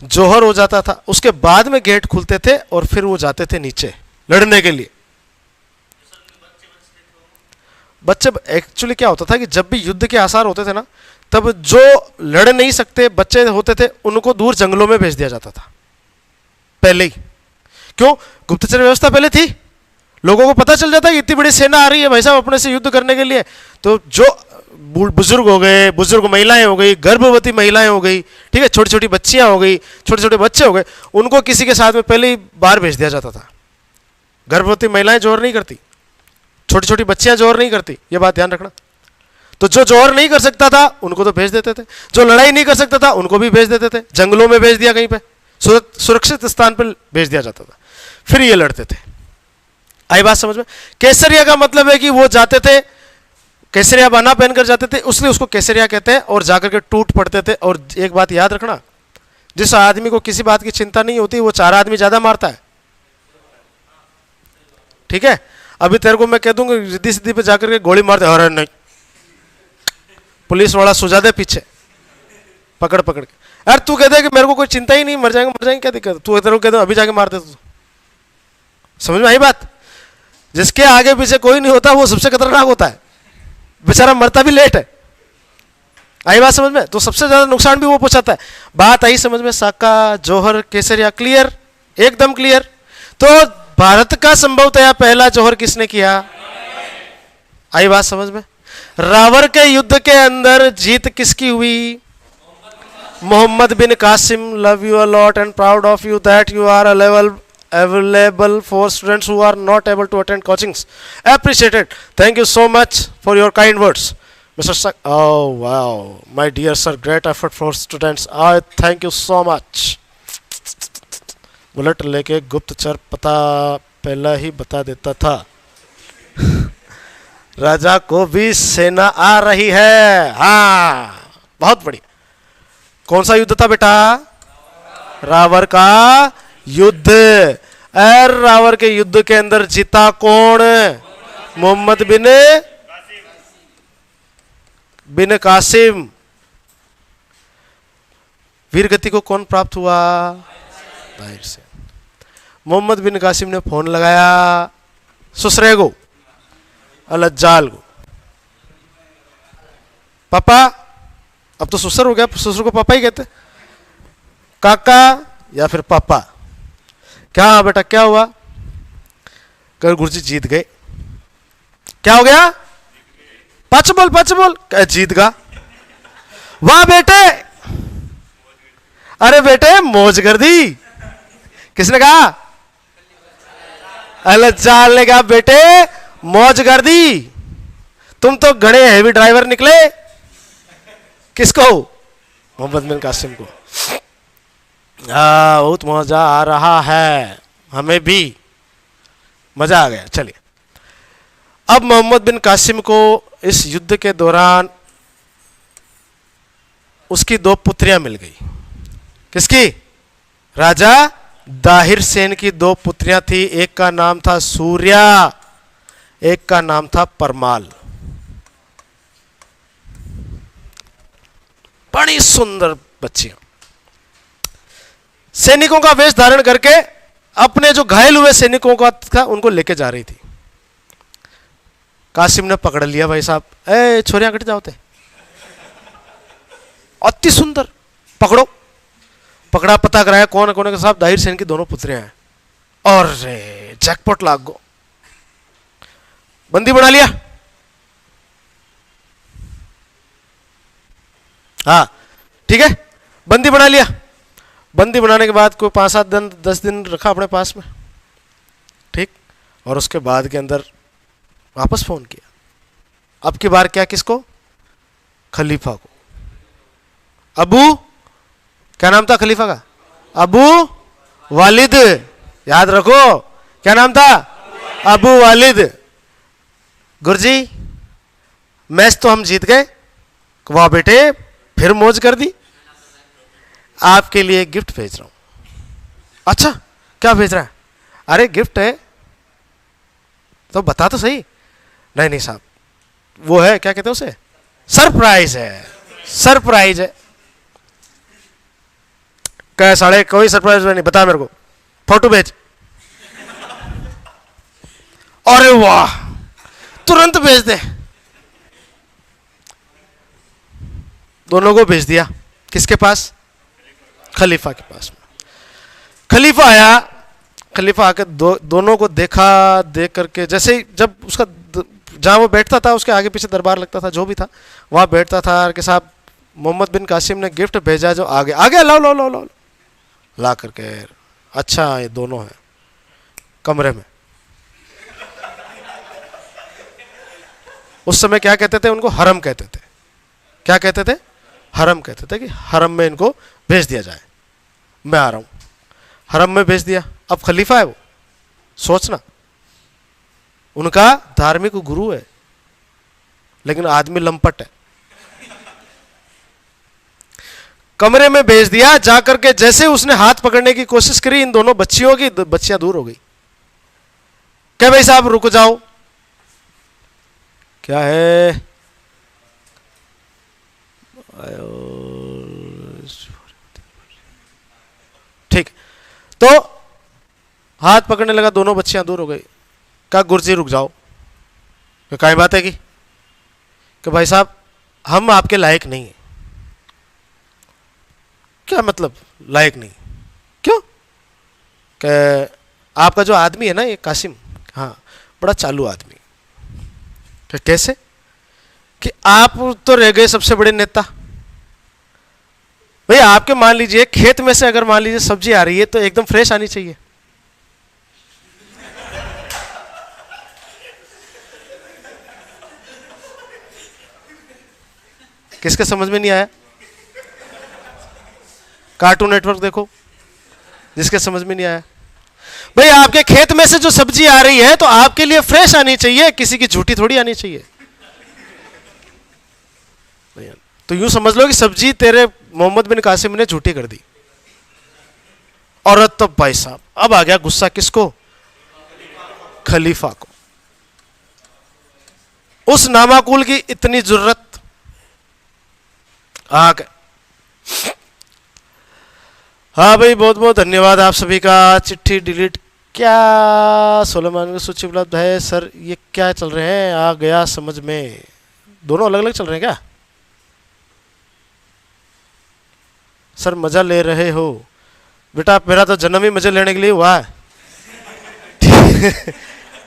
जौहर हो जाता था, उसके बाद में गेट खुलते थे और फिर वो जाते थे नीचे लड़ने के लिए। बच्चे एक्चुअली क्या होता था कि जब भी युद्ध के आसार होते थे ना, तब जो लड़ नहीं सकते बच्चे होते थे उनको दूर जंगलों में भेज दिया जाता था पहले ही। क्यों? गुप्तचर व्यवस्था पहले थी, लोगों को पता चल जाता है कि इतनी बड़ी सेना आ रही है भाई साहब अपने से युद्ध करने के लिए। तो जो बुजुर्ग हो गए, बुजुर्ग महिलाएं हो गई, गर्भवती महिलाएं हो गई, ठीक है, छोटी छोटी बच्चियां हो गई, छोटे छोटे बच्चे हो गए, उनको किसी के साथ में पहले ही बाहर भेज दिया जाता था। गर्भवती महिलाएं जोर नहीं करती, छोटी छोटी बच्चियां जोर नहीं करती, ये बात ध्यान रखना। तो जो जोर नहीं कर सकता था उनको तो भेज देते थे, जो लड़ाई नहीं कर सकता था उनको भी भेज देते थे, जंगलों में भेज दिया, कहीं पे सुरक्षित स्थान पर भेज दिया जाता था, फिर ये लड़ते थे। आई बात समझ में? केसरिया का मतलब है कि वो जाते थे, केसरिया बना पहनकर जाते थे, इसलिए उसको केसरिया कहते हैं, और जाकर के टूट पड़ते थे। और एक बात याद रखना, जिस आदमी को किसी बात की चिंता नहीं होती वो 4 आदमी ज्यादा मारता है, ठीक है। अभी तेरे को मैं कह दूंगा रिद्धि सिद्धि पे जाकर के गोली मार दे, अरे नहीं, पुलिस वाला सुझा दे पीछे पकड़ पकड़ के, यार तू कहते कि मेरे को कोई चिंता ही नहीं, मर जाएंगे क्या दिक्कत, तू तेरे को कहते अभी जाके मार दे। तू समझ में आई बात? जिसके आगे पीछे कोई नहीं होता वो सबसे खतरनाक होता है, बेचारा मरता भी लेट है। आई बात समझ में? तो सबसे ज्यादा नुकसान भी वो पहुंचाता है। बात आई समझ में? साका, जौहर, केसरिया, क्लियर, एकदम क्लियर। तो भारत का संभवतया पहला जौहर किसने किया? आई बात समझ में? रावर के युद्ध के अंदर जीत किसकी हुई? Mohammad bin Qasim. Love you a lot and proud of you that you are available for students who are not able to attend coachings. Appreciated. Thank you so much for your kind words, Mr. Sak. Oh wow, my dear sir, great effort for students. I thank you so much. Bullet लेके गुप्तचर पता पहला ही बता देता था। राजा को भी सेना आ रही है। हाँ, बहुत बढ़िया। कौन सा युद्ध था बेटा? रावण का युद्ध। और रावण के युद्ध के अंदर जीता कौन? मोहम्मद बिन कासिम। वीरगति को कौन प्राप्त हुआ? ताहिर से। मोहम्मद बिन कासिम ने फोन लगाया ससुरे को, अलज्जाल को। पापा, अब तो ससुर हो गया, ससुर को पापा ही कहते, काका या फिर पापा। क्या बेटा क्या हुआ? कर गुरुजी जीत गए। क्या हो गया? पच बोल। क्या जीत गा? वाह बेटे, अरे बेटे मौज कर दी। किसने कहा? अलज्जाल ने कहा बेटे मौज कर दी। तुम तो घड़े हैवी ड्राइवर निकले। किसको? मोहम्मद बिन कासिम को। बहुत मजा आ रहा है, हमें भी मजा आ गया। चलिए, अब मोहम्मद बिन कासिम को इस युद्ध के दौरान उसकी 2 पुत्रियां मिल गई। किसकी? राजा दाहिर सेन की 2 पुत्रियां थी। एक का नाम था सूर्या, एक का नाम था परमाल। बड़ी सुंदर बच्चियां सैनिकों का वेश धारण करके अपने जो घायल हुए सैनिकों का था उनको लेके जा रही थी। कासिम ने पकड़ लिया, भाई साहब ए छोरियां कट जाओ थे, अति सुंदर, पकड़ो। पकड़ा, पता कराया कौन कौन के साहब दाहिर सेन की 2 पुत्रियां हैं। और जैकपॉट लाग गो, बंदी बना लिया। हाँ ठीक है, बंदी बना लिया। बंदी बनाने के बाद कोई 5-7 दिन 10 दिन रखा अपने पास में, ठीक। और उसके बाद के अंदर वापस फोन किया। अब की बार क्या? किसको? खलीफा को। अबू, क्या नाम था खलीफा का? अबू वालिद। याद रखो, क्या नाम था? अबू वालिद। गुरुजी मैच तो हम जीत गए। वाह बेटे, फिर मौज कर दी। आपके लिए गिफ्ट भेज रहा हूं। अच्छा, क्या भेज रहा है? अरे गिफ्ट है तो बता तो सही। नहीं नहीं साहब, वो है, क्या कहते हैं उसे? सरप्राइज है। सरप्राइज है। क्या साढ़े? कोई सरप्राइज नहीं, बता मेरे को, फोटो भेज। अरे वाह, तुरंत भेज दे। दोनों को भेज दिया। किसके पास? खलीफा के पास में। खलीफा आया। खलीफा आकर दोनों को देखा। देख करके जैसे ही, जब उसका जहां वो बैठता था उसके आगे पीछे दरबार लगता था, जो भी था वहां बैठता था कि साहब मोहम्मद बिन कासिम ने गिफ्ट भेजा, जो आगे आगे लाओ लाओ लाओ लाओ ला करके। अच्छा, ये दोनों हैं कमरे में। उस समय क्या कहते थे उनको? हरम कहते थे। क्या कहते थे? हरम कहते थे, कि हरम में इनको भेज दिया जाए। मैं आ रहा हूं। हरम में भेज दिया। अब खलीफा है वो, सोचना, उनका धार्मिक गुरु है, लेकिन आदमी लंपट है। कमरे में भेज दिया। जाकर के जैसे उसने हाथ पकड़ने की कोशिश करी इन दोनों बच्चियों की, बच्चियां दूर हो गई। क्या भाई साहब रुक जाओ। क्या है? ठीक, तो हाथ पकड़ने लगा, दोनों बच्चियां दूर हो गई। कहा गुरुजी रुक जाओ। क्या बात है कि भाई साहब हम आपके लायक नहीं है। क्या मतलब लायक नहीं? क्यों? कि आपका जो आदमी है ना ये कासिम, हाँ बड़ा चालू आदमी। कैसे? कि आप तो रह गए सबसे बड़े नेता। भैया आपके मान लीजिए खेत में से अगर मान लीजिए सब्जी आ रही है तो एकदम फ्रेश आनी चाहिए। किसके समझ में नहीं आया? कार्टून नेटवर्क देखो, जिसके समझ में नहीं आया, भाई आपके खेत में से जो सब्जी आ रही है तो आपके लिए फ्रेश आनी चाहिए, किसी की झूठी थोड़ी आनी चाहिए। तो यूं समझ लो कि सब्जी तेरे मोहम्मद बिन कासिम ने झूठी कर दी। औरत तो भाई साहब अब आ गया गुस्सा, किसको? खलीफा को। उस नामाकुल की इतनी जरूरत आ गए। हाँ भाई, बहुत बहुत धन्यवाद आप सभी का। चिट्ठी डिलीट क्या? सुलेमान की सूची उपलब्ध है सर, ये क्या चल रहे हैं? आ गया समझ में, दोनों अलग अलग चल रहे हैं क्या सर? मजा ले रहे हो बेटा, मेरा तो जन्म ही मजे लेने के लिए हुआ है।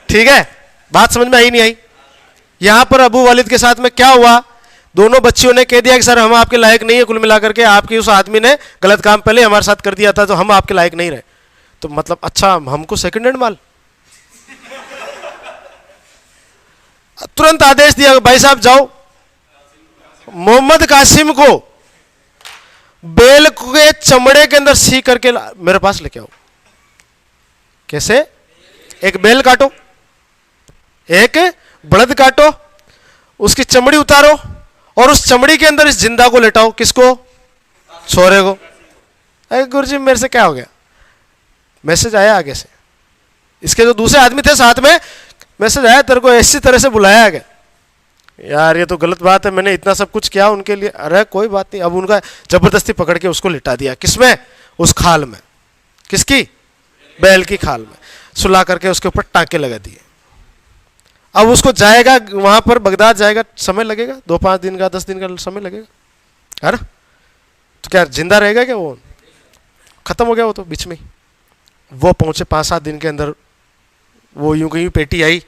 ठीक है, बात समझ में आई नहीं आई? यहां पर अबू वालिद के साथ में क्या हुआ? दोनों बच्चियों ने कह दिया कि सर हम आपके लायक नहीं है, कुल मिलाकर के आपकी उस आदमी ने गलत काम पहले हमारे साथ कर दिया था, तो हम आपके लायक नहीं रहे। तो मतलब अच्छा, हमको सेकंड हैंड माल। तुरंत आदेश दिया, भाई साहब जाओ, मोहम्मद कासिम को बेल के चमड़े के अंदर सी करके मेरे पास लेके आओ। कैसे? एक बेल काटो, एक बड़द काटो, उसकी चमड़ी उतारो और उस चमड़ी के अंदर इस जिंदा को लेटाओ। किसको? छोरे को। अरे गुरुजी मेरे से क्या हो गया? मैसेज आया आगे से, इसके जो दूसरे आदमी थे साथ में, मैसेज आया तेरे को ऐसी तरह से बुलाया गया। यार ये तो गलत बात है, मैंने इतना सब कुछ किया उनके लिए। अरे कोई बात नहीं, अब उनका जबरदस्ती पकड़ के उसको लिटा दिया। किसमें? उस खाल में। किसकी? बैल की खाल में सुला करके उसके ऊपर टांके लगा दिए। अब उसको जाएगा वहां पर बगदाद जाएगा, समय लगेगा, 2-5 दिन का 10 दिन का समय लगेगा, है ना? तो क्या जिंदा रहेगा क्या? वो खत्म हो गया वो तो बीच में ही। वो पहुंचे 5-7 दिन के अंदर, वो यूं कहीं पेटी आई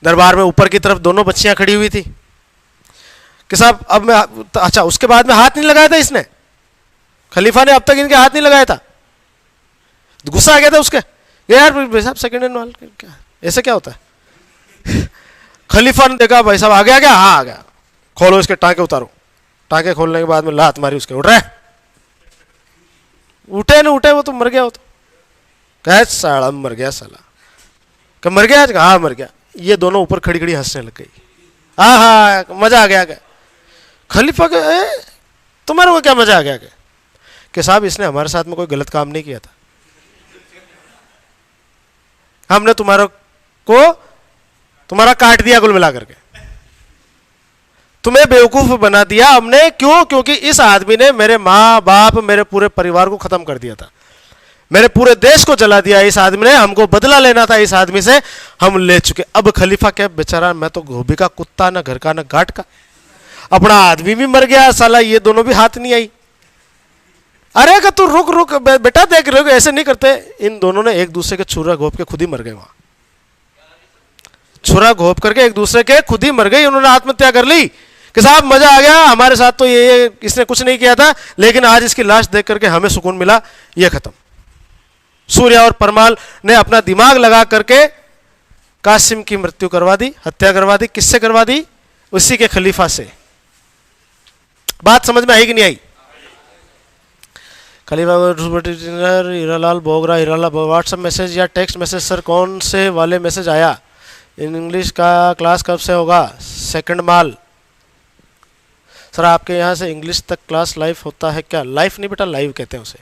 दरबार में, ऊपर की तरफ दोनों बच्चियां खड़ी हुई थी कि साहब अब मैं, अच्छा उसके बाद में हाथ नहीं लगाया था इसने, खलीफा ने अब तक इनके हाथ नहीं लगाया था। गुस्सा आ गया था उसके, यार भाई साहब सेकंड हैंड माल क्या, ऐसे क्या होता है? खलीफा ने देखा भाई साहब आ गया क्या? हाँ आ गया, खोलो इसके टांके उतारो। टांके खोलने के बाद में लात मारी उसके, उठ रहे? उठे न उठे, वो तो मर गया। वो तो कह साला मर गया साला, कब मर गया? हाँ मर गया। ये दोनों ऊपर खड़ी खड़ी हंसने लग गई। हाँ हाँ मजा आ गया क्या? खलीफा के तुम्हारे को क्या मजा आ गया क्या? कि साहब इसने हमारे साथ में कोई गलत काम नहीं किया था, हमने तुम्हारा काट दिया कुल मिला करके, तुम्हें बेवकूफ बना दिया हमने। क्यों? क्योंकि इस आदमी ने मेरे माँ बाप, मेरे पूरे परिवार को खत्म कर दिया था, मेरे पूरे देश को जला दिया इस आदमी ने, हमको बदला लेना था इस आदमी से, हम ले चुके। अब खलीफा क्या बेचारा, मैं तो गोभी का कुत्ता, ना घर का ना घाट का, अपना आदमी भी मर गया साला, ये दोनों भी हाथ नहीं आई। अरे का तू रुक रुक बेटा, देख रहे हो ऐसे नहीं करते। इन दोनों ने एक दूसरे के छुरा घोप के खुद ही मर गए, वहां छुरा घोप करके एक दूसरे के खुद ही मर गए। उन्होंने आत्महत्या कर ली कि साहब मजा आ गया, हमारे साथ तो ये इसने कुछ नहीं किया था, लेकिन आज इसकी लाश देख करके हमें सुकून मिला, ये खत्म। सूर्या और परमाल ने अपना दिमाग लगा करके कासिम की मृत्यु करवा दी, हत्या करवा दी। किससे करवा दी? उसी के खलीफा से। बात समझ में आई कि नहीं आई? खलीफा हीरालाल बोगरा, हीरालाल व्हाट्सएप मैसेज या टेक्स्ट मैसेज सर, कौन से वाले मैसेज आया? इंग्लिश का क्लास कब से होगा? सेकंड माल सर, आपके यहाँ से इंग्लिश तक क्लास लाइव होता है क्या? लाइव नहीं बेटा, लाइव कहते हैं उसे।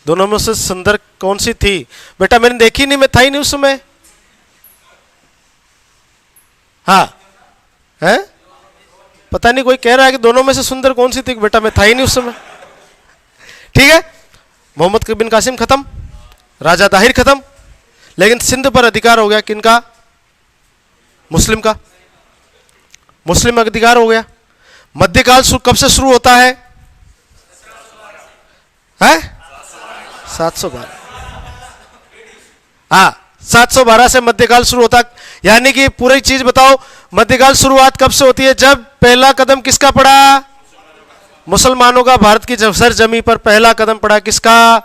दोनों में से सुंदर कौन सी थी? बेटा मैंने देखी नहीं, मैं था ही नहीं उस समय। हाँ है, पता नहीं कोई कह रहा है कि दोनों में से सुंदर कौन सी थी, बेटा मैं था ही नहीं उस समय। ठीक है, मोहम्मद बिन कासिम खत्म, राजा ताहिर खत्म, लेकिन सिंध पर अधिकार हो गया किनका? मुस्लिम का। मुस्लिम अधिकार हो गया। मध्यकाल कब से शुरू होता है? 712। हाँ 712 से मध्यकाल शुरू होता, यानी कि पूरी चीज बताओ, मध्यकाल शुरुआत कब से होती है? जब पहला कदम किसका पड़ा? मुसलमानों का भारत की सरजमी पर पहला कदम पड़ा। किसका?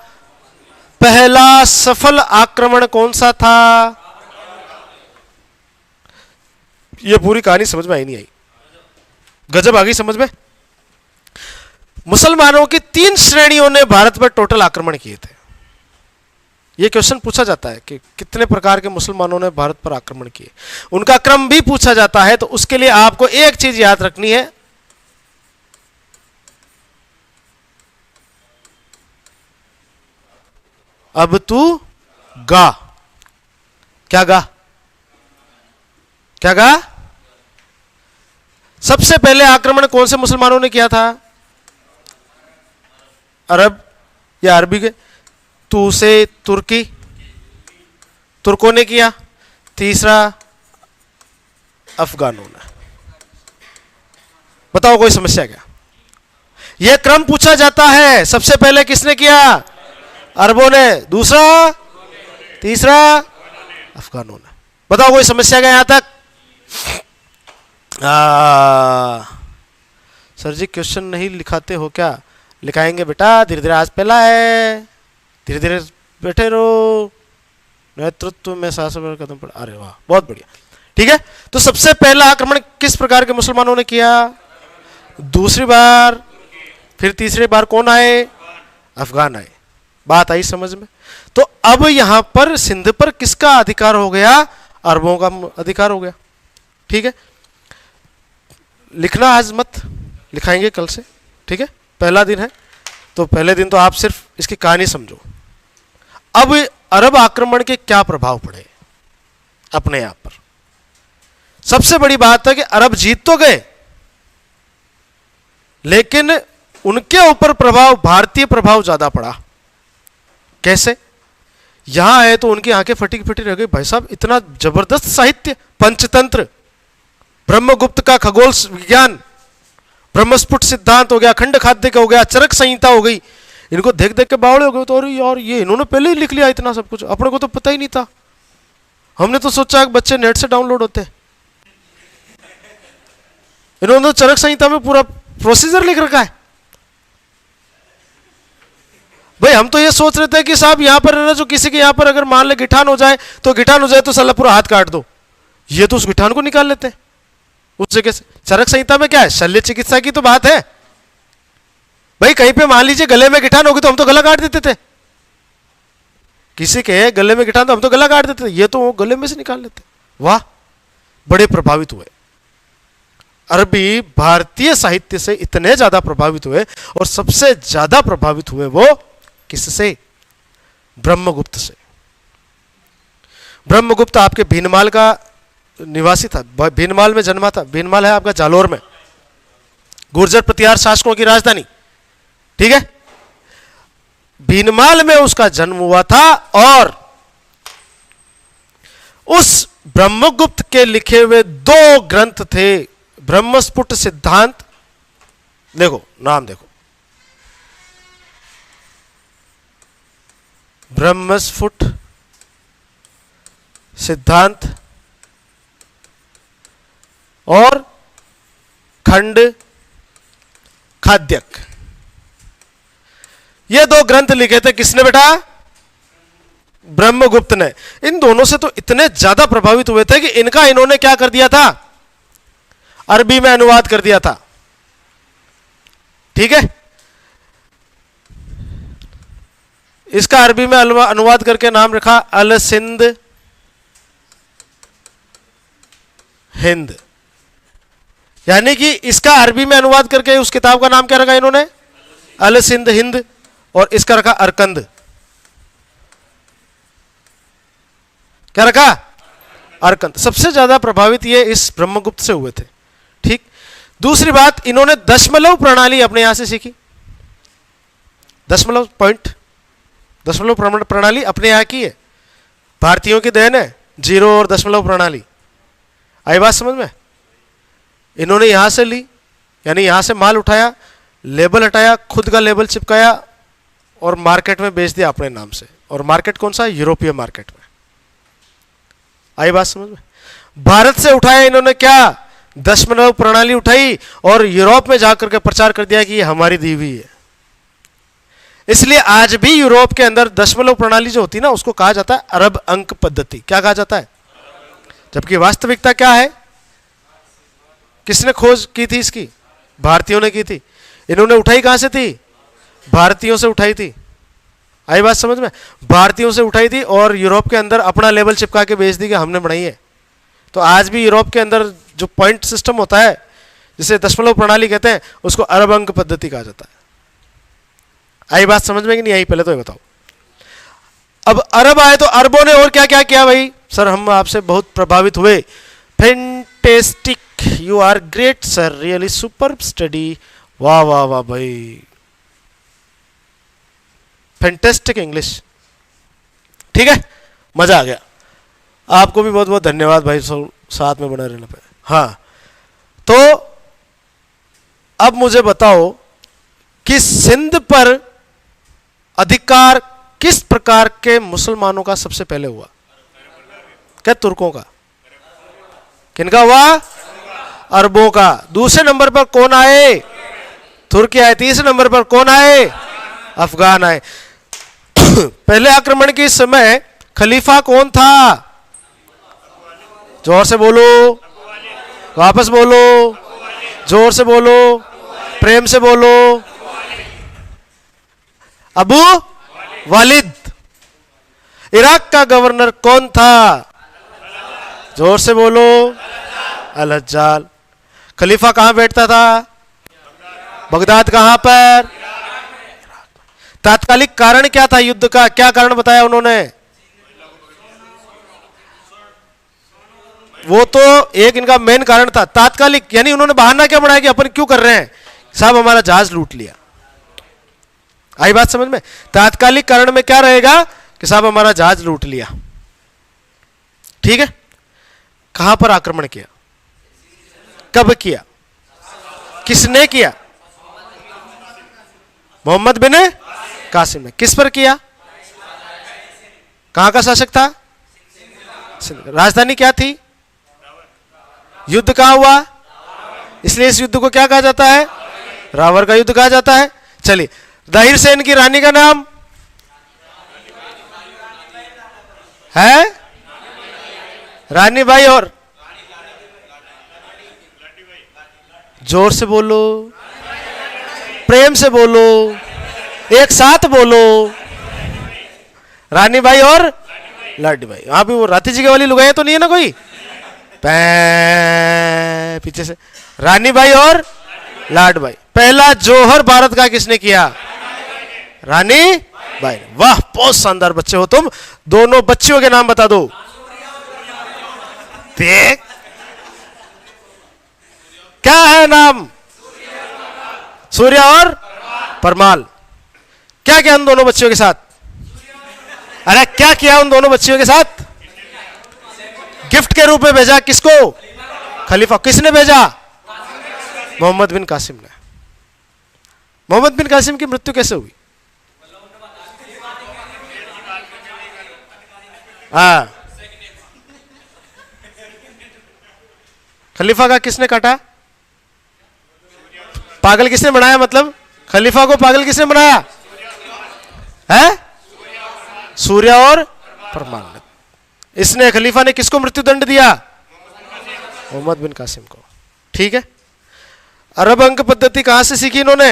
पहला सफल आक्रमण कौन सा था? ये पूरी कहानी समझ में आई नहीं आई? गजब आ गई समझ में। मुसलमानों की 3 श्रेणियों ने भारत पर टोटल आक्रमण किए थे। ये क्वेश्चन पूछा जाता है कि कितने प्रकार के मुसलमानों ने भारत पर आक्रमण किए, उनका क्रम भी पूछा जाता है। तो उसके लिए आपको एक चीज याद रखनी है, अब तू गा। क्या गा? क्या गा? सबसे पहले आक्रमण कौन से मुसलमानों ने किया था? अरब या अरबी के? तू से तुर्की, तुर्कों ने किया। तीसरा अफगानों ने। बताओ कोई समस्या क्या? यह क्रम पूछा जाता है, सबसे पहले किसने किया? अरबों ने। दूसरा, तीसरा अफगानों ने। बताओ कोई समस्या क्या यहां तक? सर जी क्वेश्चन नहीं लिखाते हो क्या? लिखाएंगे बेटा, धीरे धीरे आज पहला है, धीरे धीरे बैठे रहो, नेतृत्व में साहस पर कदम पड़ा। अरे वाह, बहुत बढ़िया। ठीक है, तो सबसे पहला आक्रमण किस प्रकार के मुसलमानों ने किया? दूसरी बार, फिर तीसरी बार कौन आए? अफगान आए। बात आई समझ में? तो अब यहां पर सिंध पर किसका अधिकार हो गया? अरबों का अधिकार हो गया। ठीक है, लिखना आज मत, लिखाएंगे कल से। ठीक है, पहला दिन है तो पहले दिन तो आप सिर्फ इसकी कहानी समझो। अब अरब आक्रमण के क्या प्रभाव पड़े अपने आप पर? सबसे बड़ी बात है कि अरब जीत तो गए, लेकिन उनके ऊपर प्रभाव, भारतीय प्रभाव ज्यादा पड़ा। कैसे? यहां आए तो उनकी आंखें फटी की फटी रह गई। भाई साहब, इतना जबरदस्त साहित्य, पंचतंत्र, ब्रह्मगुप्त का खगोल विज्ञान, ब्रह्मस्फुट सिद्धांत हो गया, खंड खाद्य का हो गया, चरक संहिता हो गई। इनको देख देख के बावड़े हो गए। तो अरे यार, ये इन्होंने पहले ही लिख लिया इतना सब कुछ, अपने को तो पता ही नहीं था। हमने तो सोचा कि बच्चे नेट से डाउनलोड होते हैं, इन्होंने तो चरक संहिता में पूरा प्रोसीजर लिख रखा है। भाई हम तो ये सोच रहे थे कि साहब यहां पर ना, जो किसी के यहां पर अगर मान ले गिठान हो जाए तो साला पूरा हाथ काट दो। ये तो उस गिठान को निकाल लेते हैं उस जगह से। चरक संहिता में क्या है? शल्य चिकित्सा की तो बात है। भाई कहीं पे मान लीजिए गले में गिठान होगी तो हम तो गला काट देते थे। किसी के गले में गिठान तो हम तो गला काट देते थे, ये तो वो गले में से निकाल लेते। वाह, बड़े प्रभावित हुए अरबी भारतीय साहित्य से, इतने ज्यादा प्रभावित हुए। और सबसे ज्यादा प्रभावित हुए वो किससे? ब्रह्मगुप्त से। ब्रह्मगुप्त आपके भीनमाल का निवासी था, भीनमाल में जन्मा था। भीनमाल है आपका जालोर में, गुर्जर प्रतिहार शासकों की राजधानी। ठीक है, भीनमाल में उसका जन्म हुआ था। और उस ब्रह्मगुप्त के लिखे हुए 2 ग्रंथ थे, ब्रह्मस्फुट सिद्धांत, देखो नाम देखो, ब्रह्मस्फुट सिद्धांत और खंड खाद्यक। ये 2 ग्रंथ लिखे थे किसने बेटा? ब्रह्मगुप्त ने। इन दोनों से तो इतने ज्यादा प्रभावित हुए थे कि इनका इन्होंने क्या कर दिया था? अरबी में अनुवाद कर दिया था। ठीक है, इसका अरबी में अनुवाद करके नाम रखा अल सिंध हिंद। यानी कि इसका अरबी में अनुवाद करके उस किताब का नाम क्या रखा इन्होंने? अल सिंध हिंद। और इसका रखा अरकंद। क्या रखा? अरकंद। सबसे ज्यादा प्रभावित ये इस ब्रह्मगुप्त से हुए थे। ठीक, दूसरी बात, इन्होंने दशमलव प्रणाली अपने यहां से सीखी। दशमलव प्रणाली अपने यहां की है, भारतीयों की देन है। 0 और दशमलव प्रणाली। आई बात समझ में? इन्होंने यहां से ली, यानी यहां से माल उठाया, लेबल हटाया, खुद का लेबल चिपकाया और मार्केट में बेच दिया अपने नाम से। और मार्केट कौन सा? यूरोपीय मार्केट में। आई बात समझ में? भारत से उठाया इन्होंने क्या? दशमलव प्रणाली उठाई और यूरोप में जाकर के प्रचार कर दिया कि ये हमारी दी हुई है। इसलिए आज भी यूरोप के अंदर दशमलव प्रणाली जो होती है ना, उसको कहा जाता है अरब अंक पद्धति। क्या कहा जाता है? जबकि वास्तविकता क्या है? किसने खोज की थी इसकी? भारतीयों ने की थी। इन्होंने उठाई कहां से थी? भारतीयों से उठाई थी। आई बात समझ में? भारतीयों से उठाई थी और यूरोप के अंदर अपना लेबल चिपका के बेच दी कि हमने बनाई है। तो आज भी यूरोप के अंदर जो पॉइंट सिस्टम होता है, जिसे दशमलव प्रणाली कहते हैं, उसको अरब अंक पद्धति कहा जाता है। आई बात समझ में कि नहीं आई? पहले तो ये बताओ। अब अरब आए तो अरबों ने और क्या क्या किया भाई? सर हम आपसे बहुत प्रभावित हुए। Fantastic, you are great sir, really super study, वाह वाह वाह भाई, फैंटेस्टिक इंग्लिश। ठीक है, मजा आ गया। आपको भी बहुत बहुत धन्यवाद भाई, साथ में बना रहने पे। हाँ, तो अब मुझे बताओ कि सिंध पर अधिकार किस प्रकार के मुसलमानों का सबसे पहले हुआ? क्या तुर्कों का? किनका हुआ? अरबों का। दूसरे नंबर पर कौन आए? तुर्की आए। तीसरे नंबर पर कौन आए? अफगान आए। पहले आक्रमण के समय खलीफा कौन था? जोर से बोलो, वापस बोलो, जोर से बोलो, प्रेम से बोलो। अबू वालिद। इराक का गवर्नर कौन था? जोर से बोलो, अल-हज्जाल। खलीफा कहां बैठता था? बगदाद। कहां पर? तात्कालिक कारण क्या था युद्ध का? क्या कारण बताया उन्होंने? वो तो एक इनका मेन कारण था। तात्कालिक यानी उन्होंने बहाना क्या बनाया कि अपन क्यों कर रहे हैं? साहब हमारा जहाज लूट लिया। आई बात समझ में? तात्कालिक कारण में क्या रहेगा कि साहब हमारा जहाज लूट लिया। ठीक है, कहां पर आक्रमण किया? कब किया? किसने किया? मोहम्मद बिन कासिम ने। किस पर किया? कहां का शासक था? राजधानी क्या थी? युद्ध कहां हुआ? इसलिए इस युद्ध को क्या कहा जाता है? रावर का युद्ध कहा जाता है। चलिए, दाहिर सेन की रानी का नाम है? रानी बाई। और जोर से बोलो, प्रेम से बोलो, एक साथ बोलो। रानी बाई और लाडी बाई। वहां भी वो राती जी के वाली लुगाई तो नहीं है ना कोई? पीछे से रानी बाई और लाड बाई। पहला जोहर भारत का किसने किया? रानी बाई। वाह, बहुत शानदार बच्चे हो तुम। दोनों बच्चियों के नाम बता दो। देख क्या है नाम? सूर्या और परमाल। क्या किया उन दोनों बच्चियों के साथ? अरे क्या किया उन दोनों बच्चियों के साथ? गिफ्ट के रूप में भेजा। किसको? खलीफा। किसने भेजा? मोहम्मद बिन कासिम ने। मोहम्मद बिन कासिम की मृत्यु कैसे हुई? हाँ, खलीफा का किसने काटा? पागल किसने बनाया? मतलब खलीफा को पागल किसने बनाया? है? सूर्या और परमाल ने। इसने, खलीफा ने किसको मृत्युदंड दिया? मोहम्मद बिन कासिम को। ठीक है, अरब अंक पद्धति कहां से सीखी इन्होंने?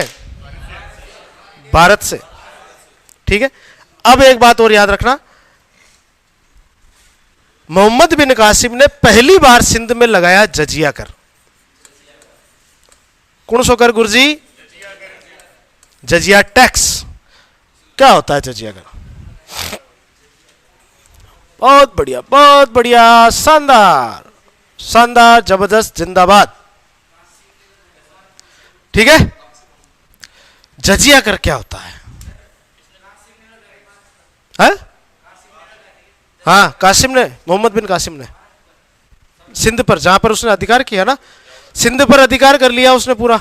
भारत से। ठीक है, अब एक बात और याद रखना, मोहम्मद बिन कासिम ने पहली बार सिंध में लगाया जजिया कर। कौन सो कर गुरुजी? जजिया टैक्स। क्या होता है जजिया कर? बहुत बढ़िया, बहुत बढ़िया, शानदार शानदार, जबरदस्त, जिंदाबाद। ठीक है, जजिया कर क्या होता है? हाँ, कासिम ने, मोहम्मद बिन कासिम ने सिंध पर, जहां पर उसने अधिकार किया ना, सिंध पर अधिकार कर लिया उसने पूरा।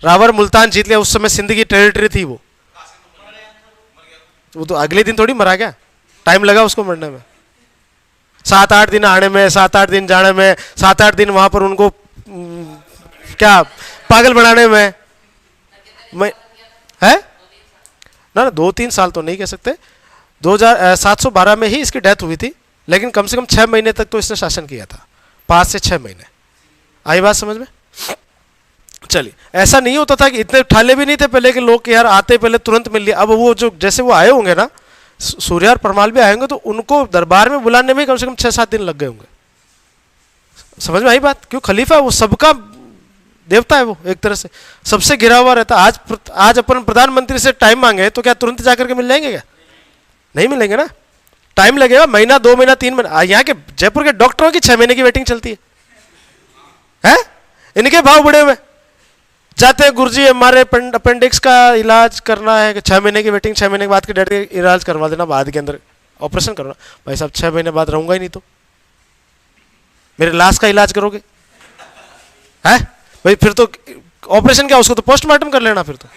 रावर मुल्तान जीत लिया। उस समय सिंध की टेरिटरी थी वो तो अगले दिन थोड़ी मरा गया, टाइम लगा उसको मरने में। 7-8 दिन आने में, 7-8 दिन जाने में, 7-8 दिन वहां पर उनको क्या पागल बनाने में है ना। 2-3 साल तो नहीं कह सकते, 2712 में ही इसकी डेथ हुई थी, लेकिन कम से कम 6 महीने तक तो इसने शासन किया था, 5 से 6 महीने। आई बात समझ में? चलिए, ऐसा नहीं होता था कि इतने ठाले भी नहीं थे पहले के लोग कि यार आते पहले तुरंत मिल लिया। अब वो जो जैसे वो आए होंगे ना, सूर्य और परमाल भी आएंगे तो उनको दरबार में बुलाने में कम से कम 6-7 दिन लग गए होंगे। समझ में आई बात? क्यों? खलीफा वो सबका देवता है, वो एक तरह से सबसे घिरा हुआ रहता। आज अपन प्रधानमंत्री से टाइम मांगे तो क्या तुरंत जाकर के मिल जाएंगे? क्या नहीं मिलेंगे ना, टाइम लगेगा, महीना 2 महीना 3 महीना। यहाँ के जयपुर के डॉक्टरों की 6 महीने की वेटिंग चलती है? इनके भाव बढ़े हुए। जाते हैं गुरुजी हमारे अपेंडिक्स का इलाज करना है, 6 महीने की वेटिंग, 6 महीने के बाद के डेट के इलाज करवा देना, बाद के अंदर ऑपरेशन करना। भाई साहब 6 महीने बाद रहूंगा ही नहीं तो मेरे लाश का इलाज करोगे? है भाई, फिर तो ऑपरेशन क्या, उसको तो पोस्टमार्टम कर लेना फिर तो।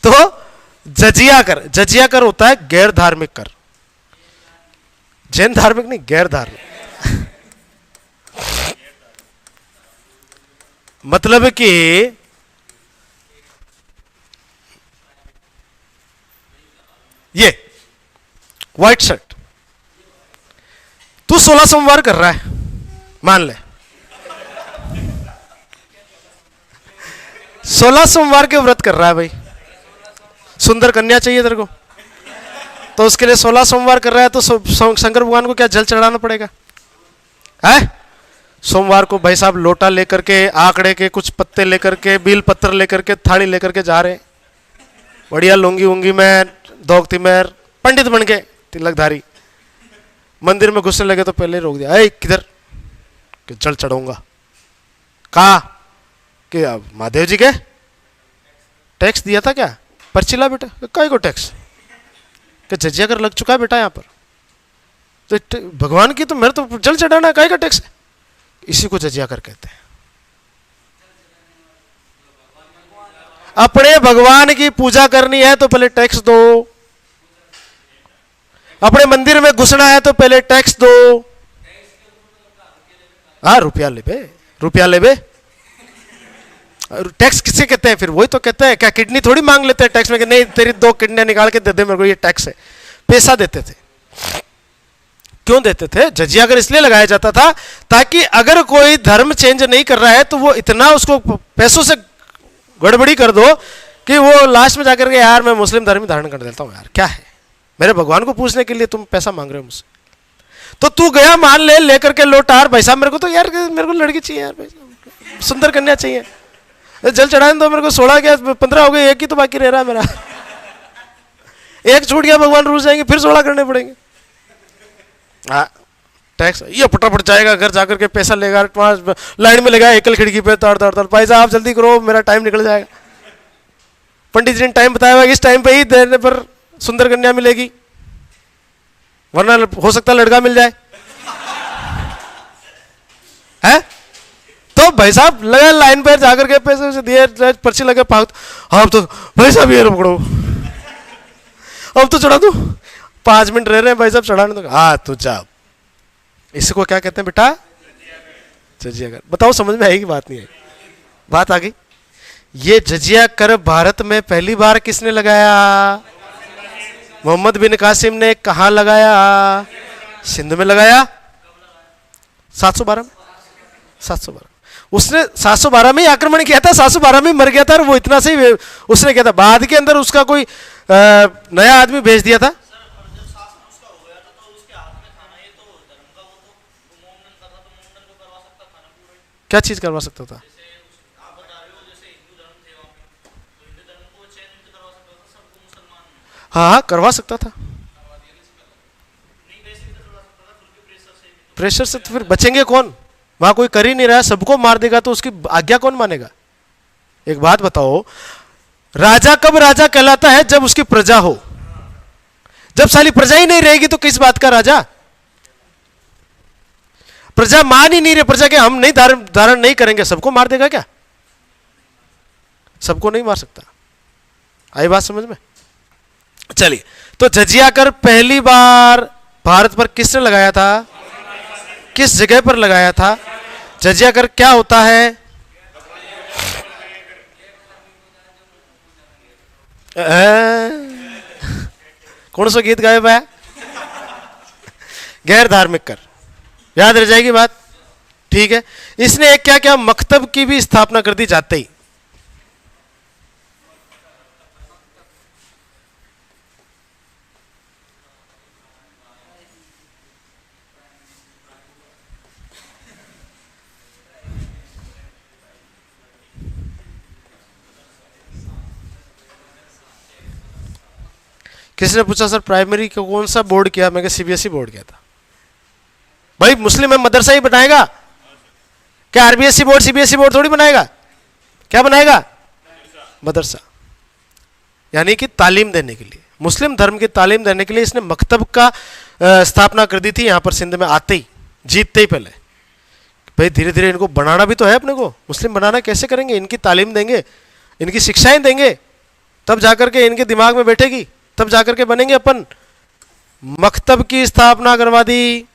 तो जजिया कर होता है गैर धार्मिक कर, जैन धार्मिक नहीं, गैर धार्मिक। मतलब कि ये व्हाइट शर्ट तू 16 सोमवार कर रहा है, मान ले 16 सोमवार के व्रत कर रहा है भाई, सुंदर कन्या चाहिए तेरे को, तो उसके लिए 16 सोमवार कर रहा है, तो शंकर भगवान को क्या जल चढ़ाना पड़ेगा? है सोमवार को भाई साहब लोटा लेकर के, आंकड़े के कुछ पत्ते लेकर के, बील पत्र लेकर के, थाली लेकर के जा रहे, बढ़िया लुंगी उंगी में, धोती में, पंडित बन के तिलकधारी, मंदिर में घुसने लगे तो पहले रोक दिया, अरे किधर कि जल चढ़ाऊंगा। कहा कि महादेव जी के टैक्स दिया था क्या? पर्ची ला बेटा। काय को टैक्स? कि जजिया कर लग चुका है बेटा यहाँ पर, तो भगवान की तो मेरे तो जल चढ़ाना है, काय का टैक्स है? इसी को जजिया कर कहते हैं। अपने भगवान की पूजा करनी है तो पहले टैक्स दो, अपने मंदिर में घुसना है तो पहले टैक्स दो। हाँ रुपया ले बे, रुपया ले बे। टैक्स किसे कहते हैं फिर? वही तो कहते हैं, क्या किडनी थोड़ी मांग लेते हैं टैक्स में कि नहीं तेरी 2 किडनियां निकाल के दे दे मेरे को, ये टैक्स है। पैसा देते थे। क्यों देते थे? जजिया अगर इसलिए लगाया जाता था ताकि अगर कोई धर्म चेंज नहीं कर रहा है तो वो इतना उसको पैसों से गड़बड़ी कर दो कि वो लास्ट में जाकर के यार मैं मुस्लिम धर्म धारण कर देता हूं, यार क्या है, मेरे भगवान को पूछने के लिए तुम पैसा मांग रहे हो मुझसे। तो तू गया मान ले लेकर के लोटार, भाई साहब मेरे को तो यार मेरे को लड़की चाहिए यार, भाई सुंदर कन्या चाहिए, जल चढ़ाने दो मेरे को, 16 क्या 15 हो गए, एक ही तो बाकी रह रहा है मेरा। एक छूट गया भगवान रूस जाएंगे, फिर 16 करने पड़ेंगे। हाँ टैक्स ये फटाफट जाएगा, घर जाकर के पैसा लेगा, लाइन में लगा एकल खिड़की पे ताड़ ताड़ ताड़, भाई साहब जल्दी करो मेरा टाइम निकल जाएगा। पंडित जी ने टाइम बताया हुआ इस टाइम पे ही देने पर सुंदर कन्या मिलेगी, वरना हो सकता है लड़का मिल जाए। है तो भाई साहब लगा लाइन पर जाकर के पैसे से दिए, पर्ची लगे पाग, हाँ तो भाई साहब ये पकड़ो, अब तो चढ़ा दो, 5 मिनट रह रहे हैं भाई साहब चढ़ाने दो। हाँ तो जा, इसको क्या कहते हैं बेटा? जजिया कर। बताओ समझ में आएगी बात? नहीं आई बात? आ गई। ये जजिया कर भारत में पहली बार किसने लगाया? मोहम्मद बिन कासिम ने। कहाँ लगाया? सिंध में लगाया। 712 में, 712 उसने 712 में आक्रमण किया था, 712 में मर गया था, और वो इतना से ही उसने किया था। बाद के अंदर उसका कोई नया आदमी भेज दिया था। क्या चीज करवा सकता था? हाँ हाँ करवा सकता था। प्रेशर से तो फिर बचेंगे कौन? वहां कोई कर ही नहीं रहा, सबको मार देगा तो उसकी आज्ञा कौन मानेगा? एक बात बताओ, राजा कब राजा कहलाता है? जब उसकी प्रजा हो। जब साली प्रजा ही नहीं रहेगी तो किस बात का राजा? प्रजा मान ही नहीं रही, प्रजा के हम नहीं धारण नहीं करेंगे, सबको मार देगा क्या? सबको नहीं मार सकता। आई बात समझ में? चलिए, तो जजिया कर पहली बार भारत पर किसने लगाया था? किस जगह पर लगाया था? जजिया कर क्या होता है? कौन सा गीत गायब है? गैर धार्मिक कर। याद रह जाएगी बात? ठीक है। इसने एक क्या क्या मकतब की भी स्थापना कर दी जाते ही। किसी ने पूछा सर प्राइमरी को कौन सा बोर्ड किया, मैं सीबीएसई बोर्ड किया था। भाई मुस्लिम है मदरसा ही बनाएगा क्या? आरबीएसई बोर्ड सीबीएसई बोर्ड थोड़ी बनाएगा। क्या बनाएगा? मदरसा। यानी कि तालीम देने के लिए, मुस्लिम धर्म की तालीम देने के लिए इसने मकतब का स्थापना कर दी थी यहाँ पर सिंध में आते ही, जीतते ही पहले। भाई धीरे धीरे इनको बनाना भी तो है अपने को। मुस्लिम बनाना कैसे करेंगे? इनकी तालीम देंगे, इनकी शिक्षाएं देंगे, तब जाकर के इनके दिमाग में बैठेगी, तब जाकर के बनेंगे अपन। मकतब की स्थापना करवा दी,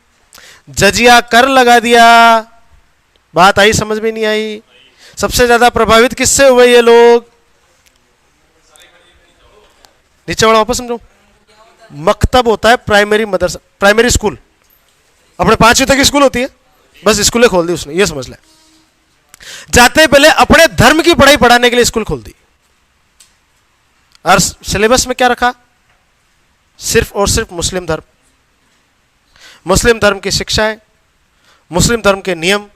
जजिया कर लगा दिया। बात आई समझ में नहीं आई? सबसे ज्यादा प्रभावित किससे हुए ये लोग? नीचे वाला वापस समझो। मकतब होता है प्राइमरी मदरसा, प्राइमरी स्कूल। अपने 5वीं तक की स्कूल होती है, बस स्कूलें खोल दी उसने, ये समझ ले। जाते पहले अपने धर्म की पढ़ाई पढ़ाने के लिए स्कूल खोल दी। और सिलेबस में क्या रखा? सिर्फ और सिर्फ मुस्लिम धर्म, मुस्लिम धर्म की शिक्षाएं, मुस्लिम धर्म के नियम।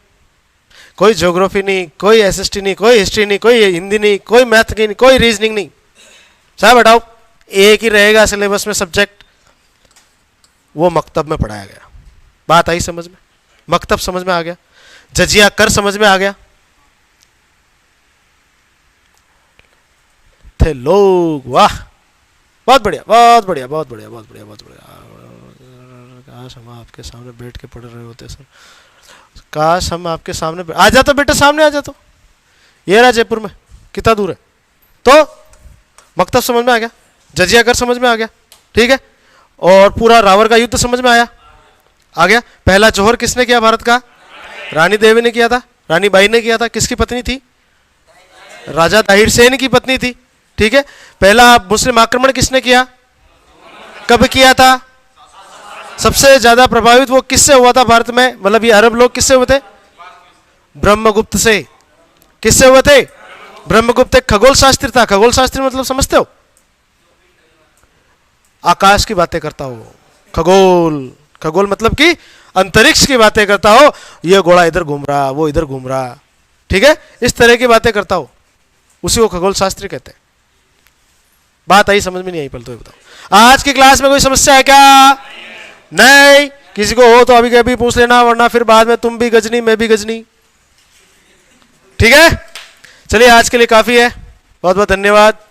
कोई ज्योग्राफी नहीं, कोई एसएसटी नहीं, कोई हिस्ट्री नहीं, कोई हिंदी नहीं, कोई मैथ की नहीं, कोई रीजनिंग नहीं। साहब हटाओ, एक ही रहेगा सिलेबस में सब्जेक्ट, वो मकतब में पढ़ाया गया। बात आई समझ में? मकतब समझ में आ गया, जजिया कर समझ में आ गया। थे लोग, वाह बहुत बढ़िया, बहुत बढ़िया, बहुत बढ़िया, बहुत बढ़िया, बहुत बढ़िया। काश हम आपके सामने बैठ के पढ़ रहे होते सर, काश हम आपके सामने आ जाता। बेटा सामने आ जाता। ये रहा जयपुर में, कितना दूर है। तो मकतब समझ में आ गया, जजिया कर समझ में आ गया, ठीक है। और पूरा रावण का युद्ध समझ में आया, आ गया। पहला जौहर किसने किया भारत का? रानी देवी ने किया था, रानी बाई ने किया था। किसकी पत्नी थी? राजा दाहिर सेन की पत्नी थी, ठीक है। पहला मुस्लिम आक्रमण किसने किया? कब किया था? सबसे ज्यादा प्रभावित वो किससे हुआ था भारत में? मतलब ये अरब लोग किससे हुए थे? ब्रह्मगुप्त से। किससे हुए थे? ब्रह्मगुप्त एक खगोल शास्त्री था। खगोल शास्त्री मतलब समझते हो? आकाश की बातें करता हो, खगोल। खगोल मतलब कि अंतरिक्ष की बातें करता हो। ये घोड़ा इधर घूम रहा, वो इधर घूम रहा, ठीक है, इस तरह की बातें करता हो, उसी को खगोल शास्त्री कहते हैं। बात आई समझ में? नहीं आई? पहले तो ये बताओ, आज की क्लास में कोई समस्या है क्या? नहीं। किसी को हो तो अभी कभी पूछ लेना, वरना फिर बाद में तुम भी गजनी मैं भी गजनी, ठीक है। चलिए आज के लिए काफी है, बहुत बहुत धन्यवाद।